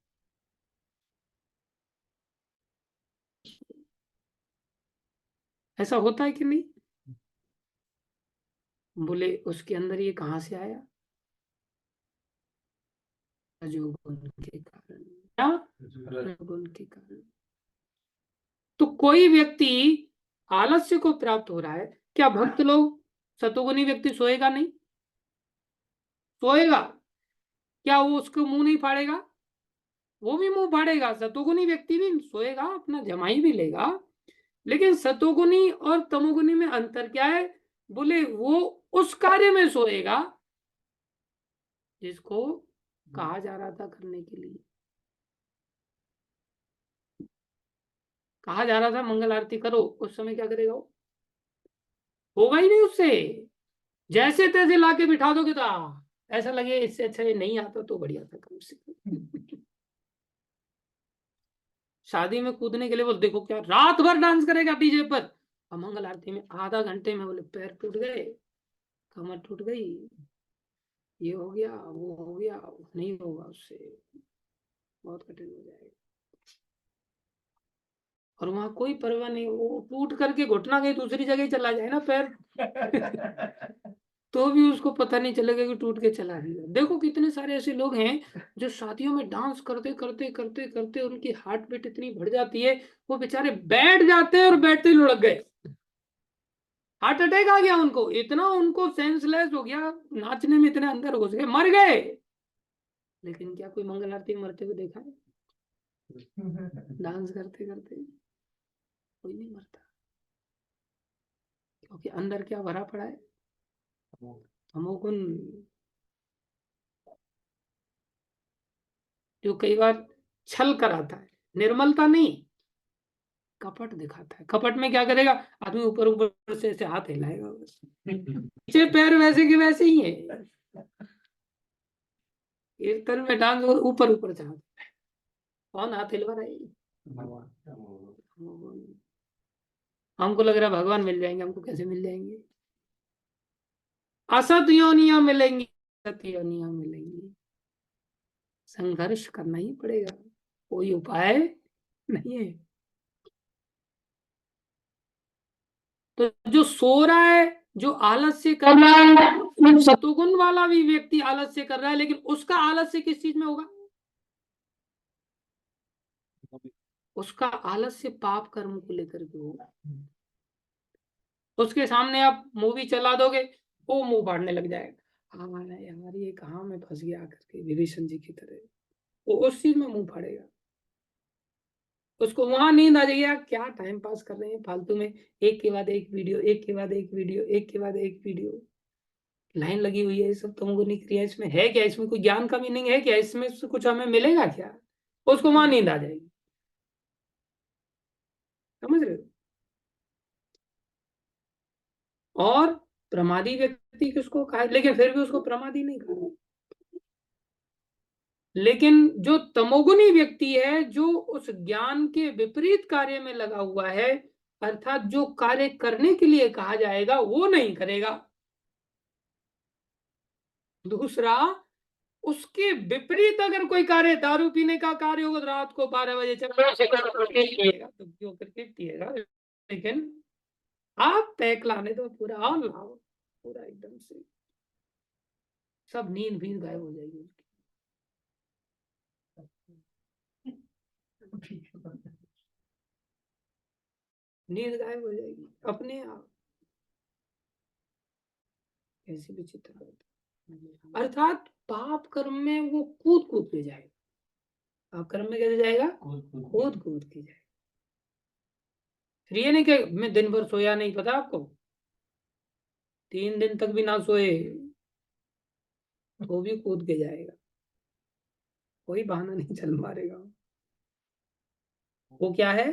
Speaker 1: ऐसा होता है कि नहीं? बोले उसके अंदर ये कहाँ से आया? रजोगुण के कारण। क्या? रजोगुण के कारण। तो कोई व्यक्ति आलस्य को प्राप्त हो रहा है, क्या भक्त लोग, सतोगुनी व्यक्ति सोएगा नहीं? सोएगा। क्या वो उसको मुंह नहीं फाड़ेगा? वो भी मुंह फाड़ेगा, सतोगुनी व्यक्ति भी सोएगा, अपना जमाई भी लेगा, लेकिन सतोगुनी और तमोगुनी में अंतर क्या है? बोले वो उस कार्य में सोएगा जिसको कहा जा रहा था करने के लिए। कहा जा रहा था मंगल आरती करो, उस समय क्या करेगा वो? होगा ही नहीं उससे। जैसे तैसे लाके बिठा दोगे तो ऐसा लगे इससे अच्छा ये नहीं आता तो बढ़िया था कम से कम। शादी में कूदने के लिए बोल, देखो क्या रात भर डांस करेगा डीजे पर, और मंगल आरती में आधा घंटे में बोले पैर टूट गए, कमर टूट गई, ये हो गया वो हो गया, नहीं होगा उससे, बहुत कठिन हो जाएगा। और वहां कोई परवाह नहीं, वो टूट करके घुटना कहीं दूसरी जगह ही चला जाए ना पैर, तो भी उसको पता नहीं चलेगा कि टूट के चला गया। देखो कितने सारे ऐसे लोग हैं जो शादियों में डांस करते करते करते करते उनकी हार्ट बीट इतनी बढ़ जाती है, वो बेचारे बैठ जाते हैं और बैठते ही लुढ़क गए, हार्ट अटैक आ गया उनको, इतना उनको सेंसलेस हो गया, नाचने में इतने अंदर घुस गए, मर गए। लेकिन क्या कोई मंगल आरती में मरते हुए देखा है? डांस करते करते कोई नहीं मरता, क्योंकि अंदर क्या भरा पड़ा है? तमोगुण, जो कई बार छल कर आता है, निर्मलता नहीं, कपट दिखाता है। कपट में क्या करेगा आदमी? ऊपर ऊपर से ऐसे हाथ हिलाएगा बस, नीचे पैर वैसे के वैसे ही है, कीर्तन में डांस ऊपर ऊपर चढ़ा, कौन हाथ हिलवा रहा है? हमको लग रहा है भगवान मिल जाएंगे, हमको कैसे मिल जाएंगे? असत योनियां मिलेंगी, सत योनियां मिलेंगी, संघर्ष करना ही पड़ेगा, कोई उपाय नहीं है। तो जो सो रहा है, जो आलस्य कर रहा है, सतुगुण वाला भी व्यक्ति आलस्य कर रहा है, लेकिन उसका आलस्य किस चीज में होगा? उसका आलस्य पाप कर्म को लेकर के होगा। उसके सामने आप मूवी चला दोगे, वो मुंह फाड़ने लग जाएगा, हाँ यार ये कहाँ मैं फंस गया करके, विभीषण जी की तरह। वो उस चीज में मुंह फाड़ेगा। उसको वहां नींद आ जाएगी, यार क्या टाइम पास कर रहे हैं फालतू में, एक के बाद एक वीडियो, एक के बाद एक वीडियो, एक के बाद एक वीडियो, लाइन लगी हुई है, ये सब तमोगुनी क्रिया, इसमें है क्या, इसमें कोई ज्ञान का मीनिंग है क्या, इसमें से कुछ हमें मिलेगा क्या? उसको वहां नींद आ जाएगी। समझ रहे हो? और प्रमादी व्यक्ति किसको कहा, लेकिन फिर भी उसको प्रमादी नहीं कहा। लेकिन जो तमोगुनी व्यक्ति है, जो उस ज्ञान के विपरीत कार्य में लगा हुआ है, अर्थात जो कार्य करने के लिए कहा जाएगा वो नहीं करेगा। दूसरा, उसके विपरीत अगर कोई कार्य, दारू पीने का कार्य होगा तो रात को 12 बजे चल पिएगा, तो क्यों करके पिएगा, लेकिन आप पैक लाने दो, पूरा ऑन लाओ, पूरा एकदम से सब नींद भी गायब हो जाएगी उसकी, नींद गायब हो जाएगी अपने आप। ऐसी विचित्र बात है। अर्थात पाप कर्म में वो कूद कूद के जाएगा। पाप कर्म में कैसे जाएगा? कूद कूद के जाएगा। फिर ये नहीं कि मैं दिन भर सोया नहीं, पता आपको, 3 दिन तक भी ना सोए तो भी कूद के जाएगा, कोई बहाना नहीं चल मारेगा। वो क्या है?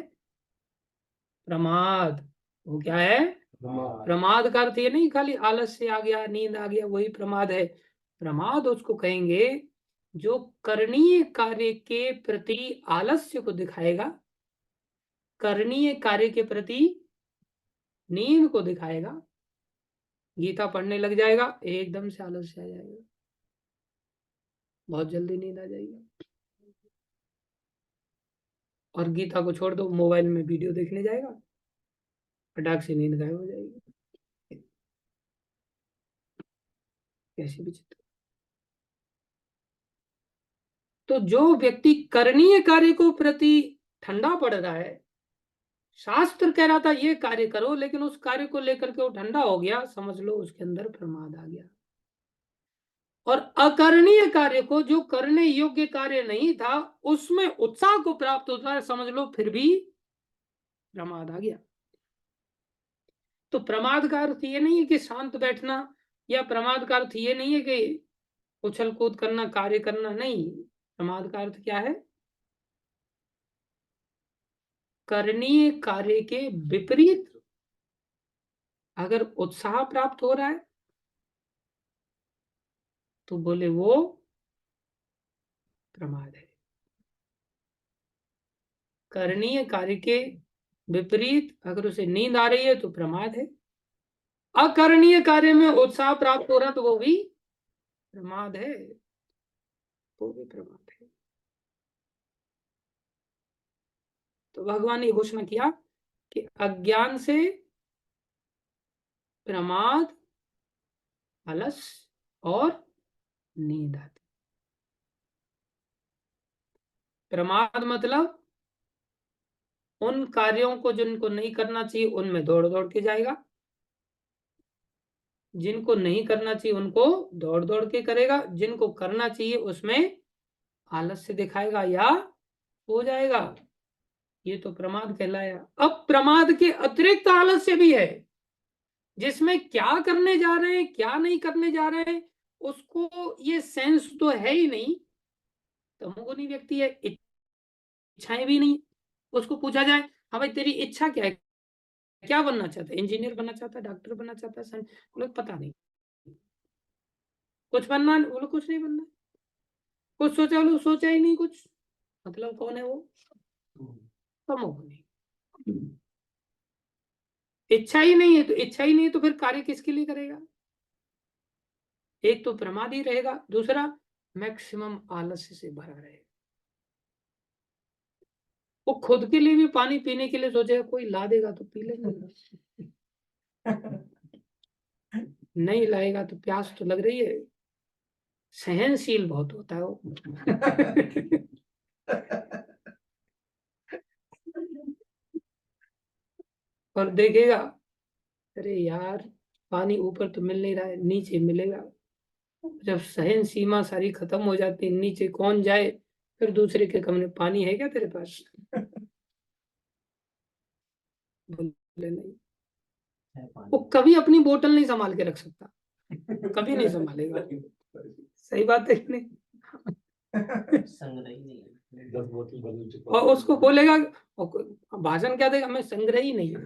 Speaker 1: प्रमाद। वो क्या है? प्रमाद का अर्थ ये नहीं खाली आलस्य आ गया, नींद आ गया, वही प्रमाद है। प्रमाद उसको कहेंगे जो करणीय कार्य के प्रति आलस्य को दिखाएगा, करणीय कार्य के प्रति नींद को दिखाएगा। गीता पढ़ने लग जाएगा, एकदम से आलस्य आ जाएगा, बहुत जल्दी नींद आ जाएगी। और गीता को छोड़ दो, मोबाइल में वीडियो देखने जाएगा, फटाक से नींद गायब हो जाएगी। कैसी विचित्र। तो जो व्यक्ति करणीय कार्य को प्रति ठंडा पड़ रहा है, शास्त्र कह रहा था ये कार्य करो, लेकिन उस कार्य को लेकर के वो ठंडा हो गया, समझ लो उसके अंदर प्रमाद आ गया। और अकरणीय कार्य को, जो करने योग्य कार्य नहीं था, उसमें उत्साह को प्राप्त होता है, समझ लो फिर भी प्रमाद आ गया। तो प्रमाद का अर्थ ये नहीं है कि शांत बैठना, या प्रमाद का अर्थ ये नहीं है कि उछल कूद करना, कार्य करना, नहीं। प्रमाद का अर्थ क्या है? करणीय कार्य के विपरीत अगर उत्साह प्राप्त हो रहा है तो बोले वो प्रमाद है। करणीय कार्य के विपरीत अगर उसे नींद आ रही है तो प्रमाद है। अकरणीय कार्य में उत्साह प्राप्त हो रहा तो वो भी प्रमाद है, वो भी प्रमाद है। तो भगवान ने घोषणा किया कि अज्ञान से प्रमाद, आलस और नींद आती। प्रमाद मतलब उन कार्यों को जिनको नहीं करना चाहिए उनमें दौड़ दौड़ के जाएगा, जिनको नहीं करना चाहिए उनको दौड़ दौड़ के करेगा, जिनको करना चाहिए उसमें आलस से दिखाएगा या हो जाएगा। ये तो प्रमाद कहलाया। अब प्रमाद के अतिरिक्त आलस्य भी है, जिसमें क्या करने जा रहे हैं क्या नहीं करने जा रहे हैं उसको ये सेंस तो है ही नहीं। तमोगुनी व्यक्ति है, इच्छाएं भी नहीं। उसको पूछा जाए, हाँ भाई तेरी इच्छा क्या है, क्या बनना चाहता है, इंजीनियर बनना चाहता है, डॉक्टर बनना चाहता है, बोले पता नहीं। कुछ बनना, बोलो कुछ नहीं बनना। कुछ सोचा, बोलो सोचा ही नहीं कुछ। मतलब कौन है वो? तमोगुनी। इच्छा ही नहीं है, तो इच्छा ही नहीं है तो फिर कार्य किसके लिए करेगा? एक तो प्रमादी रहेगा, दूसरा मैक्सिमम आलस्य से भरा रहेगा। वो खुद के लिए भी पानी पीने के लिए सोचेगा, कोई ला देगा तो पी लेगा, नहीं लाएगा तो प्यास तो लग रही है। सहनशील बहुत होता है वो। और देखेगा अरे यार, पानी ऊपर तो मिल नहीं रहा है, नीचे मिलेगा। जब सहन सीमा सारी खत्म हो जाती है, नीचे कौन जाए? फिर दूसरे के कमरे पानी है क्या तेरे पास? बोले नहीं। वो कभी अपनी बोतल नहीं संभाल के रख सकता, कभी नहीं संभालेगा। सही बात है कि नहीं?
Speaker 2: संग्रही नहीं है।
Speaker 3: 10 बोतल बदल चुका
Speaker 1: और उसको बोलेगा, भाषण क्या देगा, मैं संग्रही नहीं हूँ।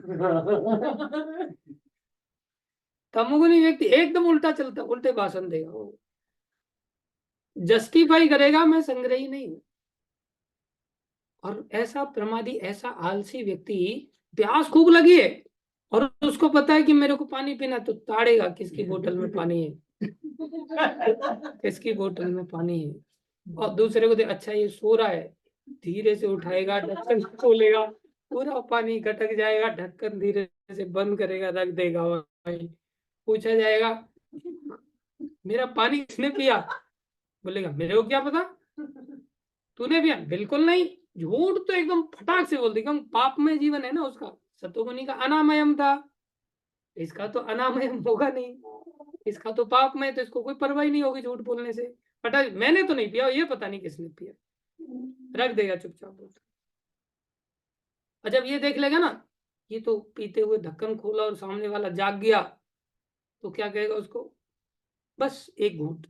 Speaker 1: तमोगुनी व्यक्ति एकदम उल्टा चलता, उल्टे भाषण देगा वो, जस्टिफाई करेगा मैं संग्रही नहीं हूँ। और ऐसा प्रमादी, ऐसा आलसी व्यक्ति, प्यास खूब लगी है और उसको पता है कि मेरे को पानी पीना, तो ताड़ेगा किसकी बोतल में पानी है, किसकी बोतल में पानी है। और दूसरे को अच्छा ये सो रहा है, धीरे से उठाएगा, ढक्कन खोलेगा, पूरा पानी गटक जाएगा, ढक्कन धीरे से बंद करेगा, रख देगा वहीं। पूछा जाएगा मेरा पानी किसने पिया? बोलेगा मेरे को क्या पता, तूने पिया? बिल्कुल नहीं। झूठ तो एकदम फटाक से बोल देगा, पाप में जीवन है ना उसका। सतोगुनी का अनामयम था, इसका तो अनामयम होगा नहीं, इसका तो पाप में, तो इसको कोई परवाही नहीं होगी झूठ बोलने से। फटाक, मैंने तो नहीं पिया, ये पता नहीं किसने पिया, रख देगा चुपचाप बोल। और जब ये देख लेगा ना, ये तो पीते हुए ढक्कन खोला और सामने वाला जाग गया, तो क्या कहेगा उसको, बस एक घूंट,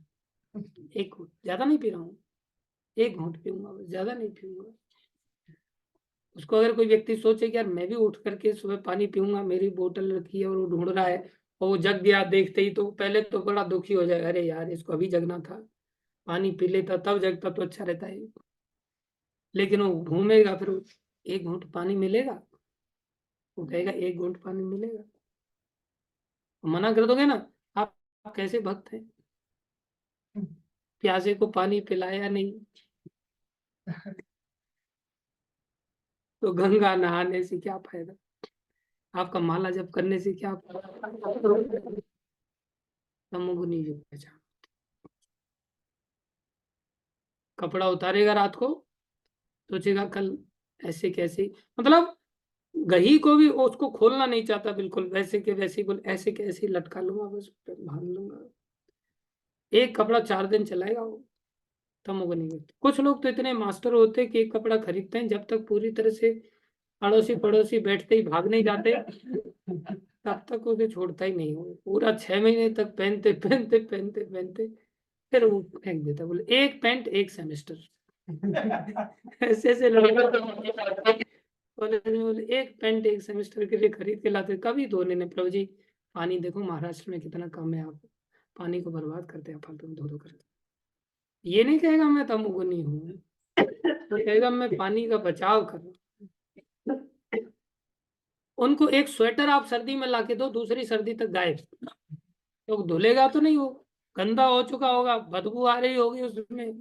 Speaker 1: एक घूंट, ज्यादा नहीं पी रहा हूँ, एक घूंट पीऊंगा, बस ज्यादा नहीं पीऊंगा। उसको अगर कोई व्यक्ति सोचे कि यार मैं भी उठ करके सुबह पानी पीऊंगा, मेरी बोतल रखी है और वो ढूंढ रहा है, और वो जग गया देखते ही, तो पहले तो बड़ा दुखी हो जाएगा, अरे यार इसको अभी जगना था, पानी पी लेता तब जगता तो अच्छा रहता है। लेकिन वो घूमेगा, फिर एक घूंट पानी मिलेगा, वो कहेगा एक घूंट पानी मिलेगा, मना कर दोगे ना, आप कैसे भक्त हैं, प्यासे को पानी पिलाया नहीं, तो गंगा नहाने से क्या फायदा, आपका माला जप करने से क्या फायदा। तमोगुनी जो पहचान, कपड़ा उतारेगा रात को, सोचेगा कल ऐसे कैसे, मतलब गही को भी उसको खोलना नहीं चाहता, बिल्कुल वैसे के वैसे ही बोल, ऐसे कैसे लटका लूंगा, बस बांध लूंगा। एक कपड़ा 4 दिन चलाएगा वो, तमोगुनी व्यक्ति। कुछ लोग तो इतने मास्टर होते हैं कि एक कपड़ा खरीदते हैं, जब तक पूरी तरह से अड़ोसी पड़ोसी बैठते ही भाग नहीं जाते, तब तक उसे छोड़ता ही नहीं, हो पूरा 6 महीने तक पहनते पहनते पहनते पहनते, फिर वो फेंक देता, बोले एक पैंट एक सेमेस्टर। ऐसे ऐसे लड़के बोले एक पैंट एक सेमेस्टर के लिए खरीद के लाते, कभी धोने ने, प्रभु जी पानी देखो महाराष्ट्र में कितना कम है, आप पानी को बर्बाद करते हैं, फालतू में धो धो करते। ये नहीं कहेगा मैं तमोगुनी हूँ, तो कहेगा मैं पानी का बचाव कर रहा हूँ। उनको एक स्वेटर आप सर्दी में लाके दो, दूसरी सर्दी तक गायब, तो धुलेगा तो नहीं, वो गंदा हो चुका होगा, बदबू आ रही होगी उसमें।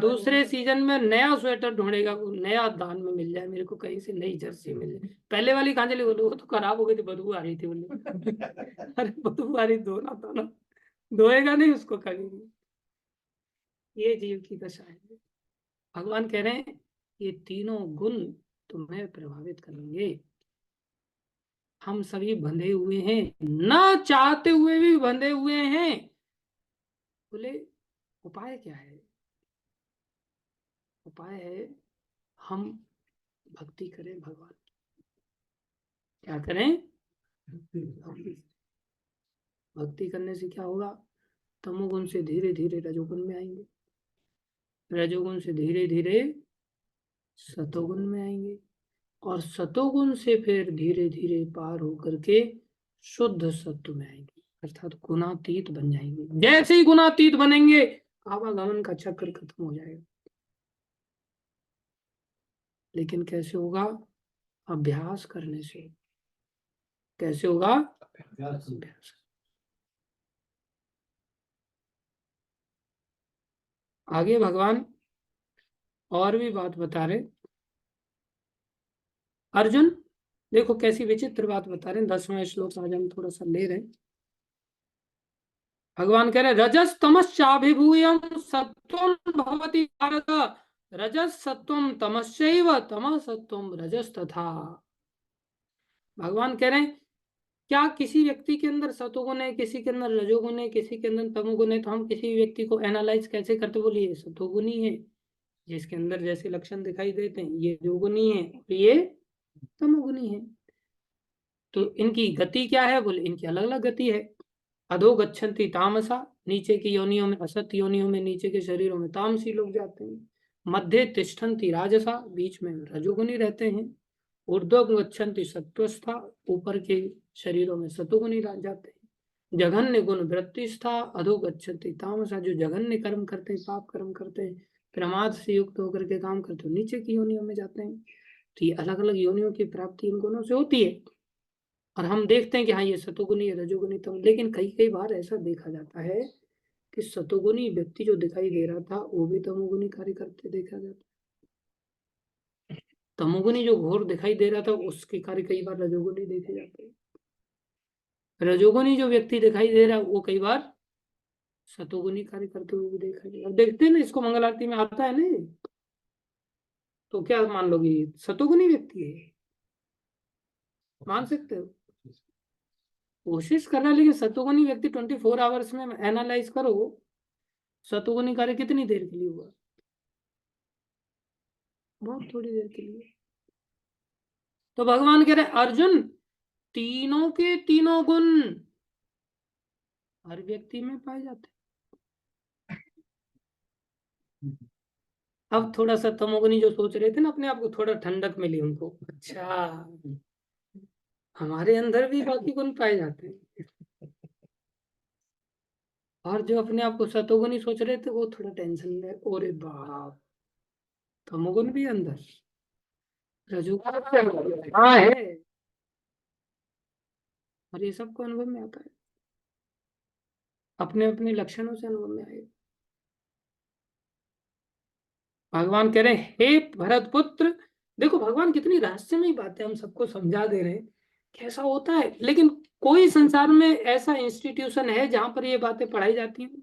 Speaker 1: दूसरे सीजन में नया स्वेटर ढूंढेगा, वो नया दान में मिल जाए, मेरे को कहीं से नई जर्सी मिल जाए, पहले वाली कहाँ चली, बोले वो तो खराब हो गई थी, बदबू आ रही थी, बोले अरे बदबू आ रही, धोना था ना, धोएगा नहीं उसको कभी। ये जीव की दशा है। भगवान कह रहे हैं ये तीनों गुण तुम्हें प्रभावित करेंगे। हम सभी बंधे हुए हैं, ना चाहते हुए भी बंधे हुए हैं। बोले उपाय क्या है? उपाय है हम भक्ति करें भगवान की। क्या करें? भक्ति। भक्ति करने से क्या होगा? तमोगुण से धीरे धीरे रजोगुण में आएंगे, रजोगुण से धीरे धीरे सतोगुण में आएंगे, और सतोगुण से फिर धीरे धीरे पार होकर के शुद्ध सत्व में आएंगे, अर्थात गुणातीत बन जाएंगे। जैसे ही गुणातीत बनेंगे, आवागमन का चक्र खत्म हो जाएगा। लेकिन कैसे होगा? अभ्यास करने से। कैसे होगा? अभ्यास। आगे भगवान और भी बात बता रहे। अर्जुन देखो कैसी विचित्र बात बता रहे हैं। 10वां श्लोक आज हम थोड़ा सा ले रहे हैं। भगवान कह रहे रजस तमश्चाभिभूयं सत्वं भवति भारत, रजस सत्वं तमश्चैव तमः सत्वं रजस तथा। भगवान कह रहे हैं क्या किसी व्यक्ति के अंदर सतोगुण है, किसी के अंदर रजोगुण है, किसी के अंदर तमोगुण है, तो हम किसी भी व्यक्ति को एनालाइज कैसे करते, बोलिए सतोगुणी है, जिसके अंदर जैसे लक्षण दिखाई देते हैं ये रजोगुणी है और ये तमोगुणी है। तो इनकी गति क्या है, बोले इनकी अलग अलग गति है। अधो गच्छन्ति तामसा, नीचे की योनियों में, असत योनियों में, नीचे के शरीरों में तामसी लोग जाते हैं। मध्य तिष्ठन्ति राजसा, बीच में रजोगुणी रहते हैं। ऊर्ध्व गच्छन्ति सत्वस्था, ऊपर के शरीरों में सतोगुणी जाते हैं। जघन्य गुण वृत्तिस्था, अधो गच्छन्ति तामसा, जो जघन्य कर्म करते हैं, पाप कर्म करते हैं, प्रमाद से युक्त होकर के काम करते हैं, नीचे की योनियों में जाते हैं। तो ये अलग अलग योनियों की प्राप्ति इन गुणों से होती है। और हम देखते हैं कि हाँ ये सतोगुणी है, रजोगुणी तम, लेकिन कई कई बार ऐसा देखा जाता है कि सतोगुणी व्यक्ति जो दिखाई दे रहा था वो भी तमोगुणी कार्य करते देखा जाता है। तमोगुणी जो घोर दिखाई दे रहा था उसके कार्य कई बार रजोगुणी देखे जाते हैं। रजोगुणी जो व्यक्ति दिखाई दे रहा है वो कई बार सतोगुणी कार्य करते हुए भी देखा जाए। अब देखते हैं ना, इसको मंगल आरती में आता है ना, तो क्या मान लोगे सतोगुणी व्यक्ति है, मान सकते हो? कोशिश करना, लेकिन सतोगुणी व्यक्ति 24 आवर्स में एनालाइज करो, सतोगुणी कार्य कितनी देर के लिए हुआ, बहुत थोड़ी देर के लिए। तो भगवान कह रहे अर्जुन, तीनों के तीनों गुण हर व्यक्ति में पाए जाते हैं। अब थोड़ा सा तमोगुनी जो सोच रहे थे ना अपने आप को, थोड़ा ठंडक मिली उनको, अच्छा हमारे अंदर भी बाकी गुण पाए जाते हैं। और जो अपने आप को सतोगुनी सोच रहे थे वो थोड़ा टेंशन में, ओरे बाप, तमोगुण भी अंदर, रजोगुण भी अंदर, हाँ है। और ये सबको अनुभव में आता है, अपने अपने लक्षणों से अनुभव में आएगा। भगवान कह रहे हैं हे भरत पुत्र, देखो भगवान कितनी रहस्यमयी बातें हम सबको समझा दे रहे हैं, कैसा होता है। लेकिन कोई संसार में ऐसा इंस्टीट्यूशन है जहां पर ये बातें पढ़ाई जाती हैं?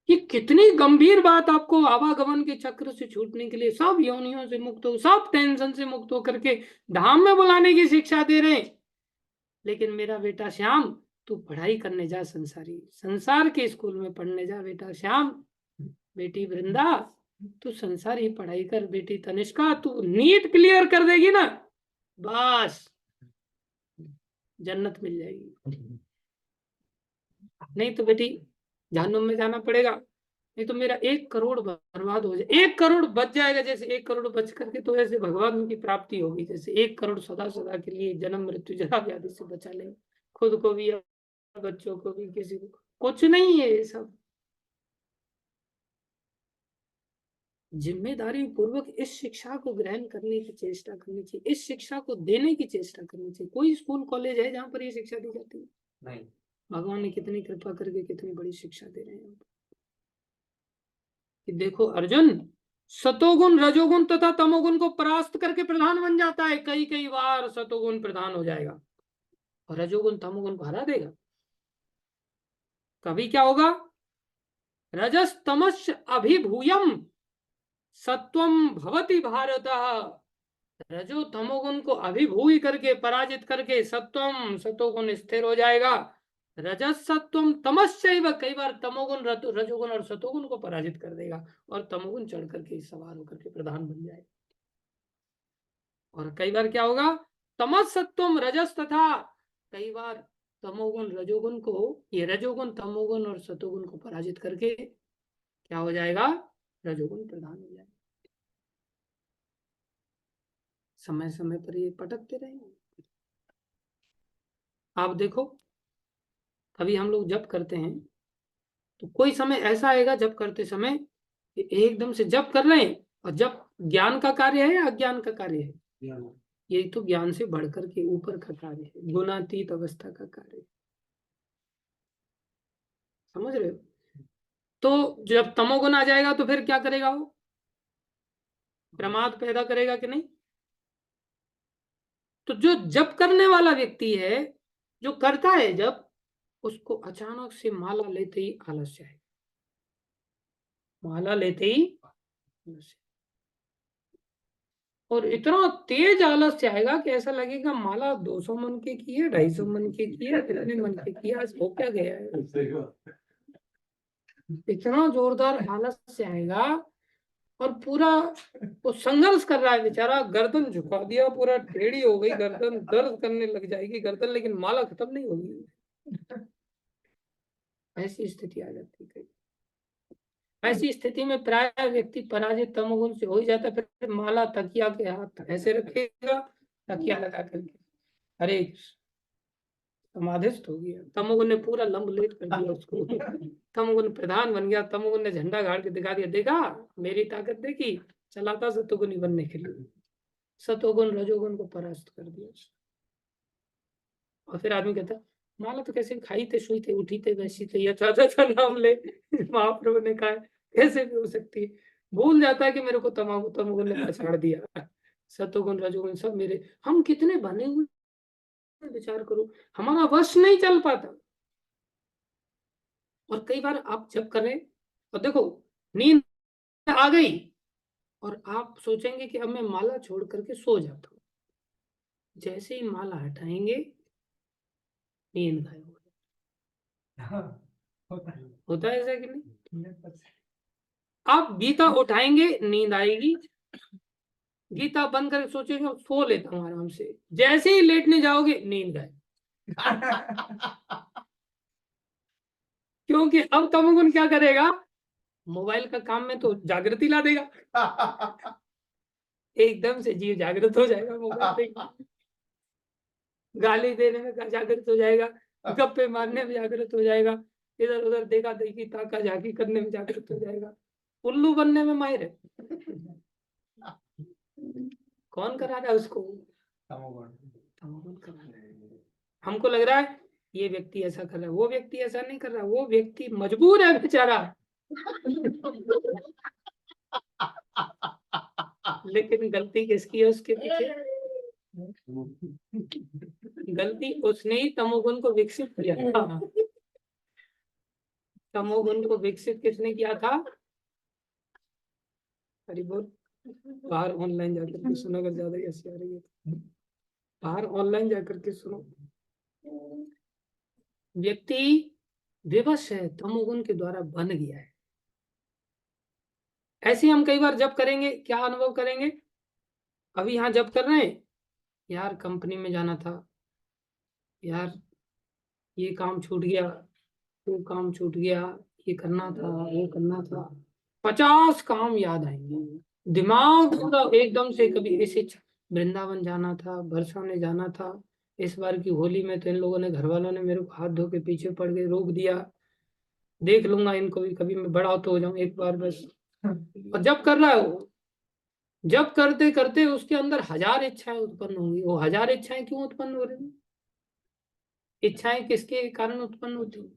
Speaker 1: ये कितनी गंभीर बात, आपको आवागमन के चक्र से छूटने के लिए, सब योनियों से मुक्त हो, सब टेंशन से मुक्त होकर के धाम में बुलाने की शिक्षा दे रहे हैं। लेकिन मेरा बेटा श्याम, तू पढ़ाई करने जा, संसारी संसार के स्कूल में पढ़ने जा बेटा श्याम। बेटी वृंदा, तू संसारी पढ़ाई कर, बेटी तनिष्का तू नीट क्लियर कर देगी ना, बस जन्नत मिल जाएगी। नहीं तो बेटी जहन्नुम में जाना पड़ेगा। नहीं तो मेरा 1 करोड़ बर्बाद हो जाए, 1 करोड़ बच जाएगा, जैसे 1 करोड़ बच करके तो ऐसे भगवान की प्राप्ति होगी, जैसे 1 करोड़ सदा सदा के लिए जन्म मृत्यु जरा व्याधि से बचा लेंगे, खुद को भी और बच्चों को भी, किसी को कुछ नहीं है ये सब। जिम्मेदारी पूर्वक इस शिक्षा को ग्रहण करने की चेष्टा करनी चाहिए, इस शिक्षा को देने की चेष्टा करनी चाहिए। कोई स्कूल कॉलेज है जहाँ पर ये शिक्षा दी जाती है? नहीं। भगवान ने कितनी कृपा करके कितनी बड़ी शिक्षा दे रहे हैं कि देखो अर्जुन, सतोगुण रजोगुण तथा तमोगुण को परास्त करके प्रधान बन जाता है। कई कई बार सतोगुण प्रधान हो जाएगा और रजोगुण तमोगुण को हरा देगा। कभी क्या होगा, रजस तमस अभिभूयम सत्वम भवति भारत, रजो तमोगुण को अभिभूय करके पराजित करके सत्वम सतोगुण स्थिर हो जाएगा। रजस सत्वम तमस्यैव, कई बार तमोगुण रजोगुण और सतोगुण को पराजित कर देगा और तमोगुण चढ़ करके सवार होकर के प्रधान बन जाएगा। और कई बार क्या होगा, तमस सत्वम रजस तथा, कई बार तमोगुण रजोगुण को, ये रजोगुण तमोगुण और सतोगुण को पराजित करके क्या हो जाएगा, रजोगुण प्रधान हो जाएगा। समय समय पर ये पटकते रहेंगे। आप देखो, कभी हम लोग जप करते हैं तो कोई समय ऐसा आएगा जप करते समय कि एकदम से जप कर रहे हैं, और जप ज्ञान का कार्य है या अज्ञान का कार्य है? ये तो ज्ञान से बढ़कर के ऊपर का कार्य है, गुणातीत अवस्था का कार्य है। समझ रहे हो? तो जब तमोगुण आ जाएगा तो फिर क्या करेगा वो, प्रमाद पैदा करेगा कि नहीं? तो जो जप करने वाला व्यक्ति है, जो करता है जब, उसको अचानक से माला लेते ही आलस्य है, माला लेते ही आलस्य। और इतना तेज आलस से आएगा कि ऐसा लगेगा माला 200 मन की है, 250 मन की है, कितने मन की है, आज हो क्या गया है। इतना जोरदार आलस से आएगा। और पूरा वो संघर्ष कर रहा है बेचारा, गर्दन झुका दिया, पूरा टेढ़ी हो गई गर्दन, दर्द करने लग जाएगी गर्दन, लेकिन माला खत्म नहीं होगी। ऐसी स्थिति आ जाती है। ऐसी स्थिति में प्राय व्यक्ति पराजित तमोगुण से हो ही जाता है। फिर माला तकिया के हाथ ऐसे रखेगा, तकिया लगा करके हरे समाधिस्थ हो गया। तमोगुण ने पूरा लंब लेट कर दिया उसको। तमोगुण प्रधान बन गया। तमोगुण ने झंडा गाड़ के दिखा दिया, देखा मेरी ताकत देखी, चला था सतोगुणी बनने के लिए। सतोगुण रजोगुण को परास्त कर दिया। और फिर आदमी कहता माला तो कैसे खाई थे, सोई थे, उठी थे, वैसी थे, अच्छा अच्छा नाम ले। महाप्रभु ने कहा कैसे भी हो सकती है। भूल जाता है कि मेरे को तमोगुण ने पछाड़ दिया। सतोगुण रजोगुण सब मेरे, हम कितने बने हुए, विचार करो, हमारा वश नहीं चल पाता। और कई बार आप जब करें और देखो नींद आ गई और आप सोचेंगे कि अब मैं माला छोड़ करके सो जाता हूँ, जैसे ही माला हटाएंगे नींद गायब हो जाती। होता है ऐसा कि नहीं। आप गीता उठाएंगे नींद आएगी, गीता बंद करके सोचेंगे सो लेता हूँ आराम से, जैसे ही लेटने जाओगे नींद गायब। क्योंकि अब तमोगुण क्या करेगा, मोबाइल का काम में तो जागृति ला देगा। एकदम से जीव जागृत हो जाएगा, मोबाइल पे गाली देने में जागृत हो जाएगा, गप्पे मारने में जागृत हो जाएगा, इधर उधर देखा देखी ताका झाकी करने में जागृत हो जाएगा, उल्लू बनने में माहिर है। कौन करा रहा है उसको, तमोगुण करा रहा है। हमको लग रहा है ये व्यक्ति ऐसा कर रहा है, वो व्यक्ति ऐसा नहीं कर रहा, वो व्यक्ति मजबूर है बेचारा। लेकिन गलती किसकी है उसके पीछे, गलती उसने ही तमोगुण को विकसित किया था। तमोगुण को विकसित किसने किया था, अरे बोल, बाहर ऑनलाइन जाकर के सुनो, अगर ज्यादा ऐसी आ रही है तो बाहर ऑनलाइन जाकर के सुनो। व्यक्ति विवश है, तमोगुण के द्वारा बन गया है। ऐसे हम कई बार जब करेंगे क्या अनुभव करेंगे, अभी यहाँ जब कर रहे हैं, यार कंपनी में जाना था, यार ये काम छूट गया, वो काम छूट गया, ये करना था, वो करना था, 50 काम याद आएंगे, दिमाग पूरा एकदम से। कभी ऐसे वृंदावन जाना था, बरसाने जाना था, इस बार की होली में तो इन लोगों ने, घर वालों ने मेरे को हाथ धो के पीछे पड़ के रोक दिया, देख लूंगा इनको भी, कभी मैं बड़ा तो हो जाऊं एक बार बस। और जब कर रहा है वो, जब करते करते उसके अंदर हजार इच्छाएं उत्पन्न होंगी। वो हजार इच्छाएं क्यों उत्पन्न हो रही, इच्छाएं किसके कारण उत्पन्न होती है,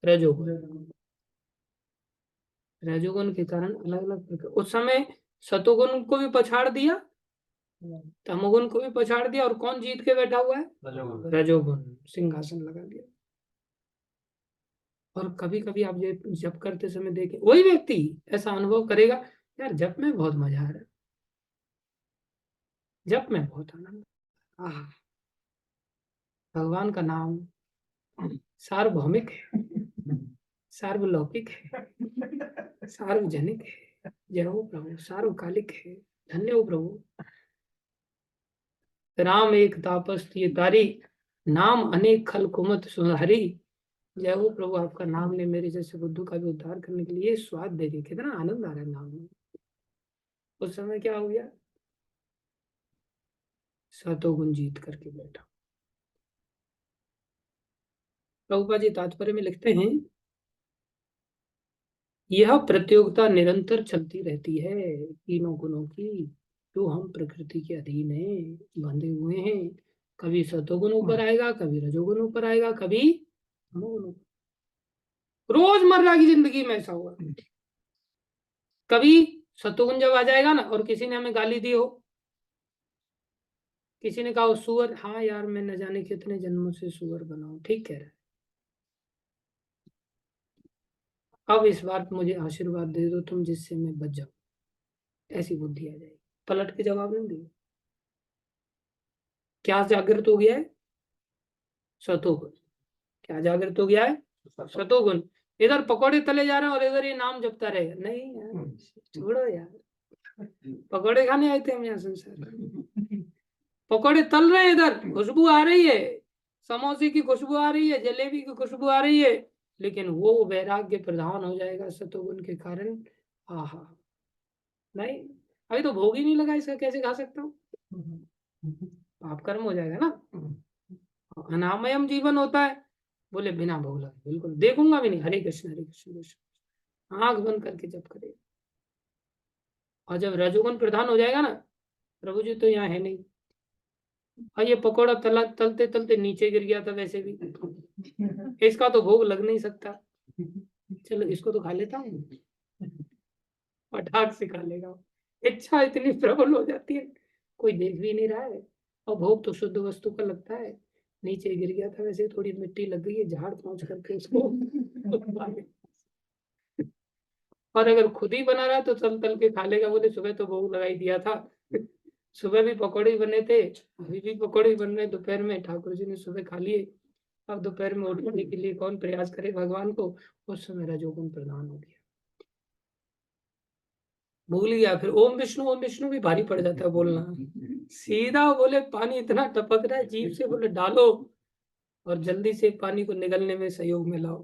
Speaker 1: रजोगुण, रजोगुण के कारण अलग अलग प्रकार। उस समय सतोगुण को भी पछाड़ दिया, तमोगुण को भी पछाड़ दिया, और कौन जीत के बैठा हुआ है, रजोगुण सिंहासन लगा दिया। और कभी कभी आप ये जब करते समय देखें, वही व्यक्ति ऐसा अनुभव करेगा, यार जब में बहुत मजा आ रहा है, जब में बहुत आनंद, आह, भगवान का नाम सार्वभौमिक है, सार्वलौकिक है, सार्वजनिक है, जय हो प्रभु, सार्वकालिक है, धन्य हो प्रभु। राम एक तापस ये तारी, नाम अनेक खल कुमत सुधारी। जय हो प्रभु, आपका नाम ने मेरे जैसे बुद्धू का भी उद्धार करने के लिए स्वाद दे दिया। कितना आनंद आ रहा है नाम में। उस समय क्या हो गया, सतोगुण जीत करके बैठा। प्रभुपाद जी तात्पर्य में लिखते हैं, यह प्रतियोगिता निरंतर चलती रहती है तीनों गुणों की, जो हम प्रकृति के अधीन हैं, बंधे हुए हैं। कभी सतोगुण ऊपर आएगा, कभी रजोगुण ऊपर आएगा, कभी तमोगुण ऊपर। रोजमर्रा की जिंदगी में ऐसा हुआ, कभी सतोगुण जब आ जाएगा ना, और किसी ने हमें गाली दी हो, किसी ने कहा सुअर, हाँ यार मैं न जाने कितने जन्मों से सुअर बना हूं, ठीक कह रहा है, अब इस बार मुझे आशीर्वाद दे दो तुम, जिससे मैं बच जाऊं, ऐसी बुद्धि आ जाएगी। पलट के जवाब नहीं दिया। क्या जागृत हो गया है? सतोगुण। क्या जागृत हो गया है? सतोगुण। इधर पकौड़े तले जा रहे हैं और इधर ये नाम जपता रहेगा। नहीं यार, छोड़ो यार, पकौड़े खाने आए थे हम यहाँ संसार। पकौड़े तल रहे हैं, इधर खुशबू आ रही है, समोसे की खुशबू आ रही है, जलेबी की खुशबू आ रही है, लेकिन वो वैराग्य प्रधान हो जाएगा सतोगुण के कारण। आहा, नहीं, अभी तो भोग ही नहीं लगा, इसका कैसे खा सकता हूँ? पाप कर्म हो जाएगा ना। अनामयम जीवन होता है, बोले बिना भोग लगे बिल्कुल देखूंगा भी नहीं। हरे कृष्ण हरे कृष्ण कृष्ण, आंख बंद करके जप करे। और जब रजोगुण प्रधान हो जाएगा ना, प्रभु जी तो यहाँ है नहीं, और ये पकौड़ा तला तलते तलते नीचे गिर गया था वैसे भी, इसका तो भोग लग नहीं सकता, चलो इसको तो खा लेता हूँ, पटाख से खा लेगा। इच्छा इतनी प्रबल हो जाती है, कोई देख भी नहीं रहा है, और भोग तो शुद्ध वस्तु का लगता है, नीचे गिर गया था वैसे, थोड़ी मिट्टी लग गई है, झाड़ पहुंच करके उसको और अगर खुद ही बना रहा है तो तल तल के खा लेगा, बोले सुबह तो भोग लगाई दिया था। सुबह भी पकौड़े बने थे, अभी भी पकौड़े बन रहे, दोपहर में ठाकुर जी ने सुबह खा लिए, अब दोपहर में उठने के लिए कौन प्रयास करे भगवान को, उस समय रजोगुण प्रदान हो गया, भूल गया। फिर ओम विष्णु भी भारी पड़ जाता है बोलना, सीधा बोले पानी इतना टपक रहा है जीभ से, बोले डालो और जल्दी से पानी को निगलने में सहयोग में लाओ,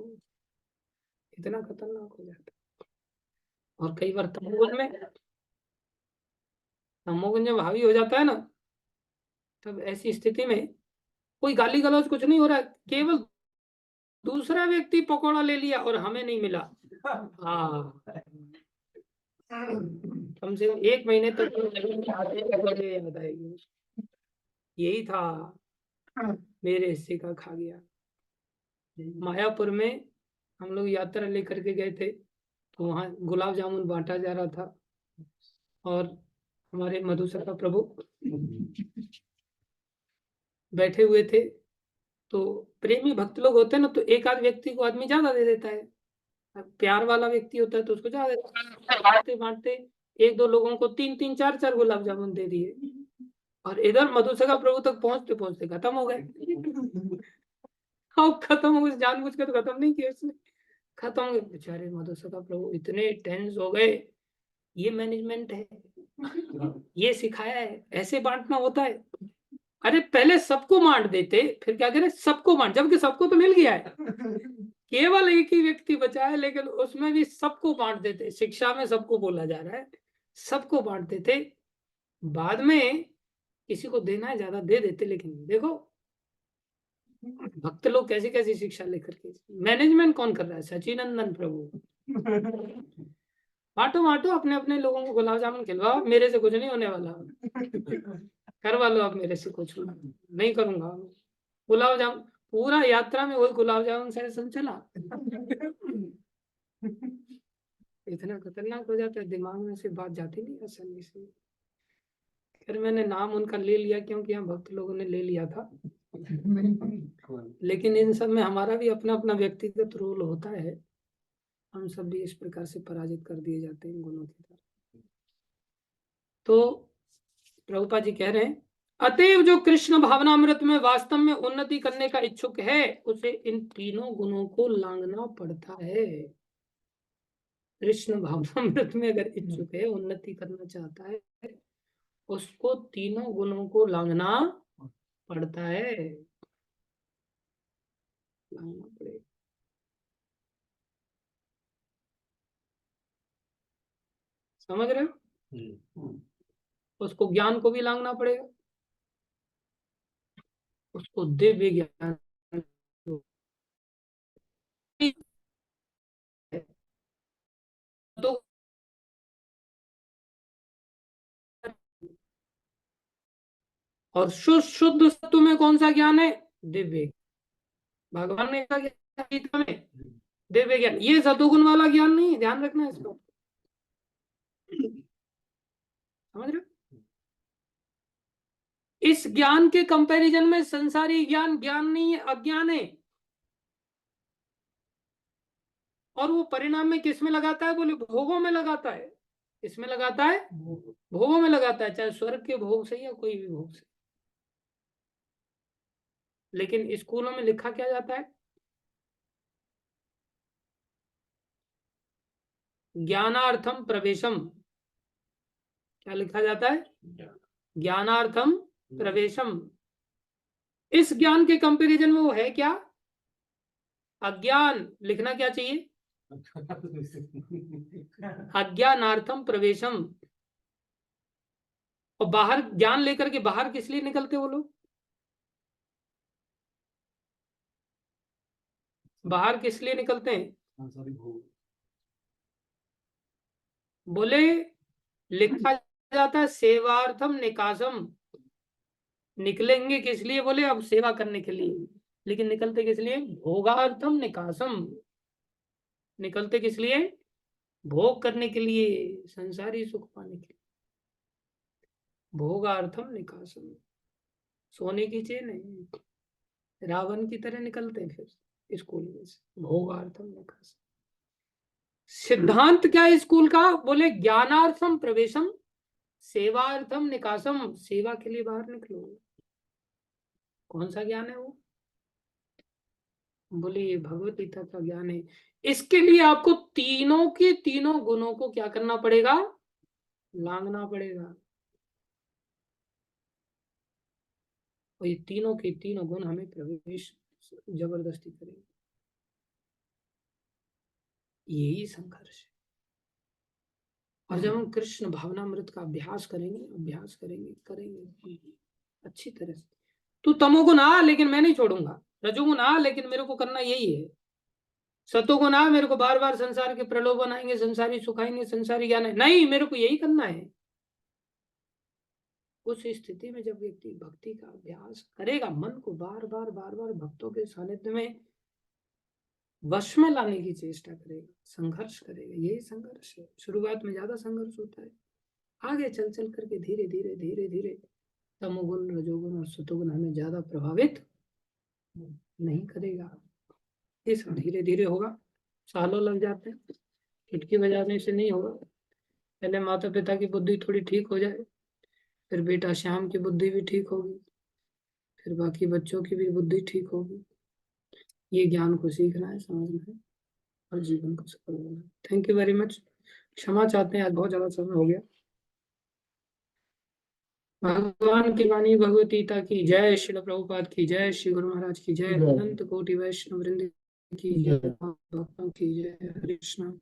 Speaker 1: इतना खतरनाक हो जाता है। और कई बार तमोगुण जब हावी हो जाता है ना, तब ऐसी स्थिति में कोई गाली गलौज कुछ नहीं हो रहा है, केवल दूसरा व्यक्ति पकौड़ा ले लिया और हमें नहीं मिला, हाँ, कम से कम 1 महीने तक तो याद आएगी, यही था, मेरे हिस्से का खा गया। मायापुर में हम लोग यात्रा लेकर के गए थे, तो वहाँ गुलाब जामुन बांटा जा रहा था, और हमारे मधुसूदन प्रभु बैठे हुए थे। तो प्रेमी भक्त लोग होते हैं ना, तो एक आध व्यक्ति को आदमी ज्यादा दे देता है, प्यार वाला व्यक्ति होता है तो उसको ज्यादा देता है। बांटते बांटते एक दो लोगों को 3 3 4 4 गुलाब जामुन दे दिए, और इधर मधुसूदन प्रभु तक पहुंचते पहुंचते खत्म हो गए। अब खत्म हो गए, जानबूझ के तो खत्म नहीं किया उसने, खत्म हो गए बेचारे मधुसूदन प्रभु इतने टेंस हो गए। ये मैनेजमेंट है, ये सिखाया है, ऐसे बांटना होता है। अरे पहले सबको बांट देते, फिर क्या करें, सबको बांट, जबकि सबको तो मिल गया है, केवल एक ही व्यक्ति बचा है, लेकिन उसमें भी सबको बांट देते। शिक्षा में सबको बोला जा रहा है, सबको बांट देते, बाद में किसी को देना है ज्यादा दे देते। लेकिन देखो भक्त लोग कैसी कैसी शिक्षा लेकर के, मैनेजमेंट कौन कर रहा है, सचिनंदन प्रभु। बांटो बांटो, अपने अपने लोगों को गुलाब जामुन खिलवाओ, मेरे से कुछ नहीं होने वाला, करवा लो आप मेरे से, कुछ नहीं करूंगा। गुलाब जामुन पूरा यात्रा में वही गुलाब जामुन सेशन चला। इतना खतरनाक हो जाता है, दिमाग में से बात जाती नहीं आसानी से। फिर मैंने नाम उनका ले लिया, क्योंकि हम भक्त लोगों ने ले लिया था, लेकिन इन सब में हमारा भी अपना अपना व्यक्तिगत रोल होता है, हम सब भी इस प्रकार से पराजित कर दिए जाते हैं गुणों की तरफ। तो प्रभुपाद जी कह रहे हैं, अतएव जो कृष्ण भावनामृत में वास्तव में उन्नति करने का इच्छुक है, उसे इन तीनों गुणों को लांघना पड़ता है। कृष्ण भावनामृत में अगर इच्छुक है, उन्नति करना चाहता है, उसको तीनों गुणों को लांघना पड़ता है, लांघना पड़ेगा। समझ रहे हो? उसको ज्ञान को भी लांघना पड़ेगा, उसको दिव्य ज्ञान तो, और शुद्ध शुद्ध सत्व में कौन सा ज्ञान है? दिव्य। भगवान ने कहा गीता में दिव्य ज्ञान, ये सतोगुण वाला ज्ञान नहीं है, ध्यान रखना इसको, समझ रहे हो? इस ज्ञान के कंपैरिजन में संसारी ज्ञान ज्ञान नहीं है, अज्ञान है। और वो परिणाम में किस में लगाता है? बोले भोगों में लगाता है। इसमें लगाता है, भोगों में लगाता है, चाहे स्वर्ग के भोग से या कोई भी भोग से। लेकिन स्कूलों में लिखा क्या जाता है? ज्ञानार्थम प्रवेशम। क्या लिखा जाता है? ज्ञानार्थम प्रवेशम। इस ज्ञान के कंपैरिजन में वो है क्या? अज्ञान। लिखना क्या चाहिए? अज्ञानार्थम प्रवेशम। और बाहर ज्ञान लेकर के बाहर किस लिए निकलते वो लोग? बाहर किस लिए निकलते हैं? बोले लिखा जाता है सेवार्थम निकासम। निकलेंगे किस लिए? बोले अब सेवा करने के लिए। लेकिन निकलते किस लिए? भोगार्थम निकासम। निकलते किस लिए? भोग करने के लिए, संसारी सुख पाने के लिए। भोगार्थम निकासम। सोने की चेन है, रावण की तरह निकलते हैं फिर स्कूल में से। भोगार्थम निकासम। सिद्धांत क्या है स्कूल का? बोले ज्ञानार्थम प्रवेशम, सेवार्थम निकासम। सेवा के लिए बाहर निकलो। कौन सा ज्ञान है वो? बोले ये भगवत गीता का ज्ञान है। इसके लिए आपको तीनों के तीनों गुणों को क्या करना पड़ेगा? लांघना पड़ेगा। और ये तीनों के तीनों गुण हमें प्रवेश जबरदस्ती करेंगे। यही संघर्ष है। और जब हम कृष्ण भावनामृत का अभ्यास करेंगे करेंगे अच्छी तरह से, तू तमोगुण आ लेकिन मैं नहीं छोड़ूंगा, रजोगुण आ लेकिन मेरे को करना यही है, सतोगुण आ मेरे को बार बार संसार के प्रलोभन आएंगे, संसारी सुख आएंगे, संसारी ज्ञान है, नहीं मेरे को यही करना है। उस स्थिति में जब व्यक्ति भक्ति का अभ्यास करेगा, मन को बार बार भक्तों के सानिध्य में वश में लाने की चेष्टा करेगा, संघर्ष करेगा। यही संघर्ष है। शुरुआत में ज्यादा संघर्ष होता है, आगे चल चल करके धीरे धीरे धीरे धीरे तमोगुण रजोगुण और सतोगुण हमें ज्यादा प्रभावित नहीं करेगा। ये सब धीरे धीरे होगा, सालों लग जाते हैं, खिड़की बजाने से नहीं होगा। पहले माता पिता की बुद्धि थोड़ी ठीक हो जाए, फिर बेटा श्याम की बुद्धि भी ठीक होगी, फिर बाकी बच्चों की भी बुद्धि ठीक होगी। ये ज्ञान को सीखना है, समझना है और जीवन को सफल बनाना है। Thank you very much. क्षमा चाहते हैं, आज बहुत ज्यादा समय हो गया। भगवान की वाणी भगवत गीता की जय, श्रील प्रभुपाद की जय, श्री गुरु महाराज की जय, अनंत कोटि वैष्णव वृंद की जय, भक्तों की जय। हरे कृष्णा।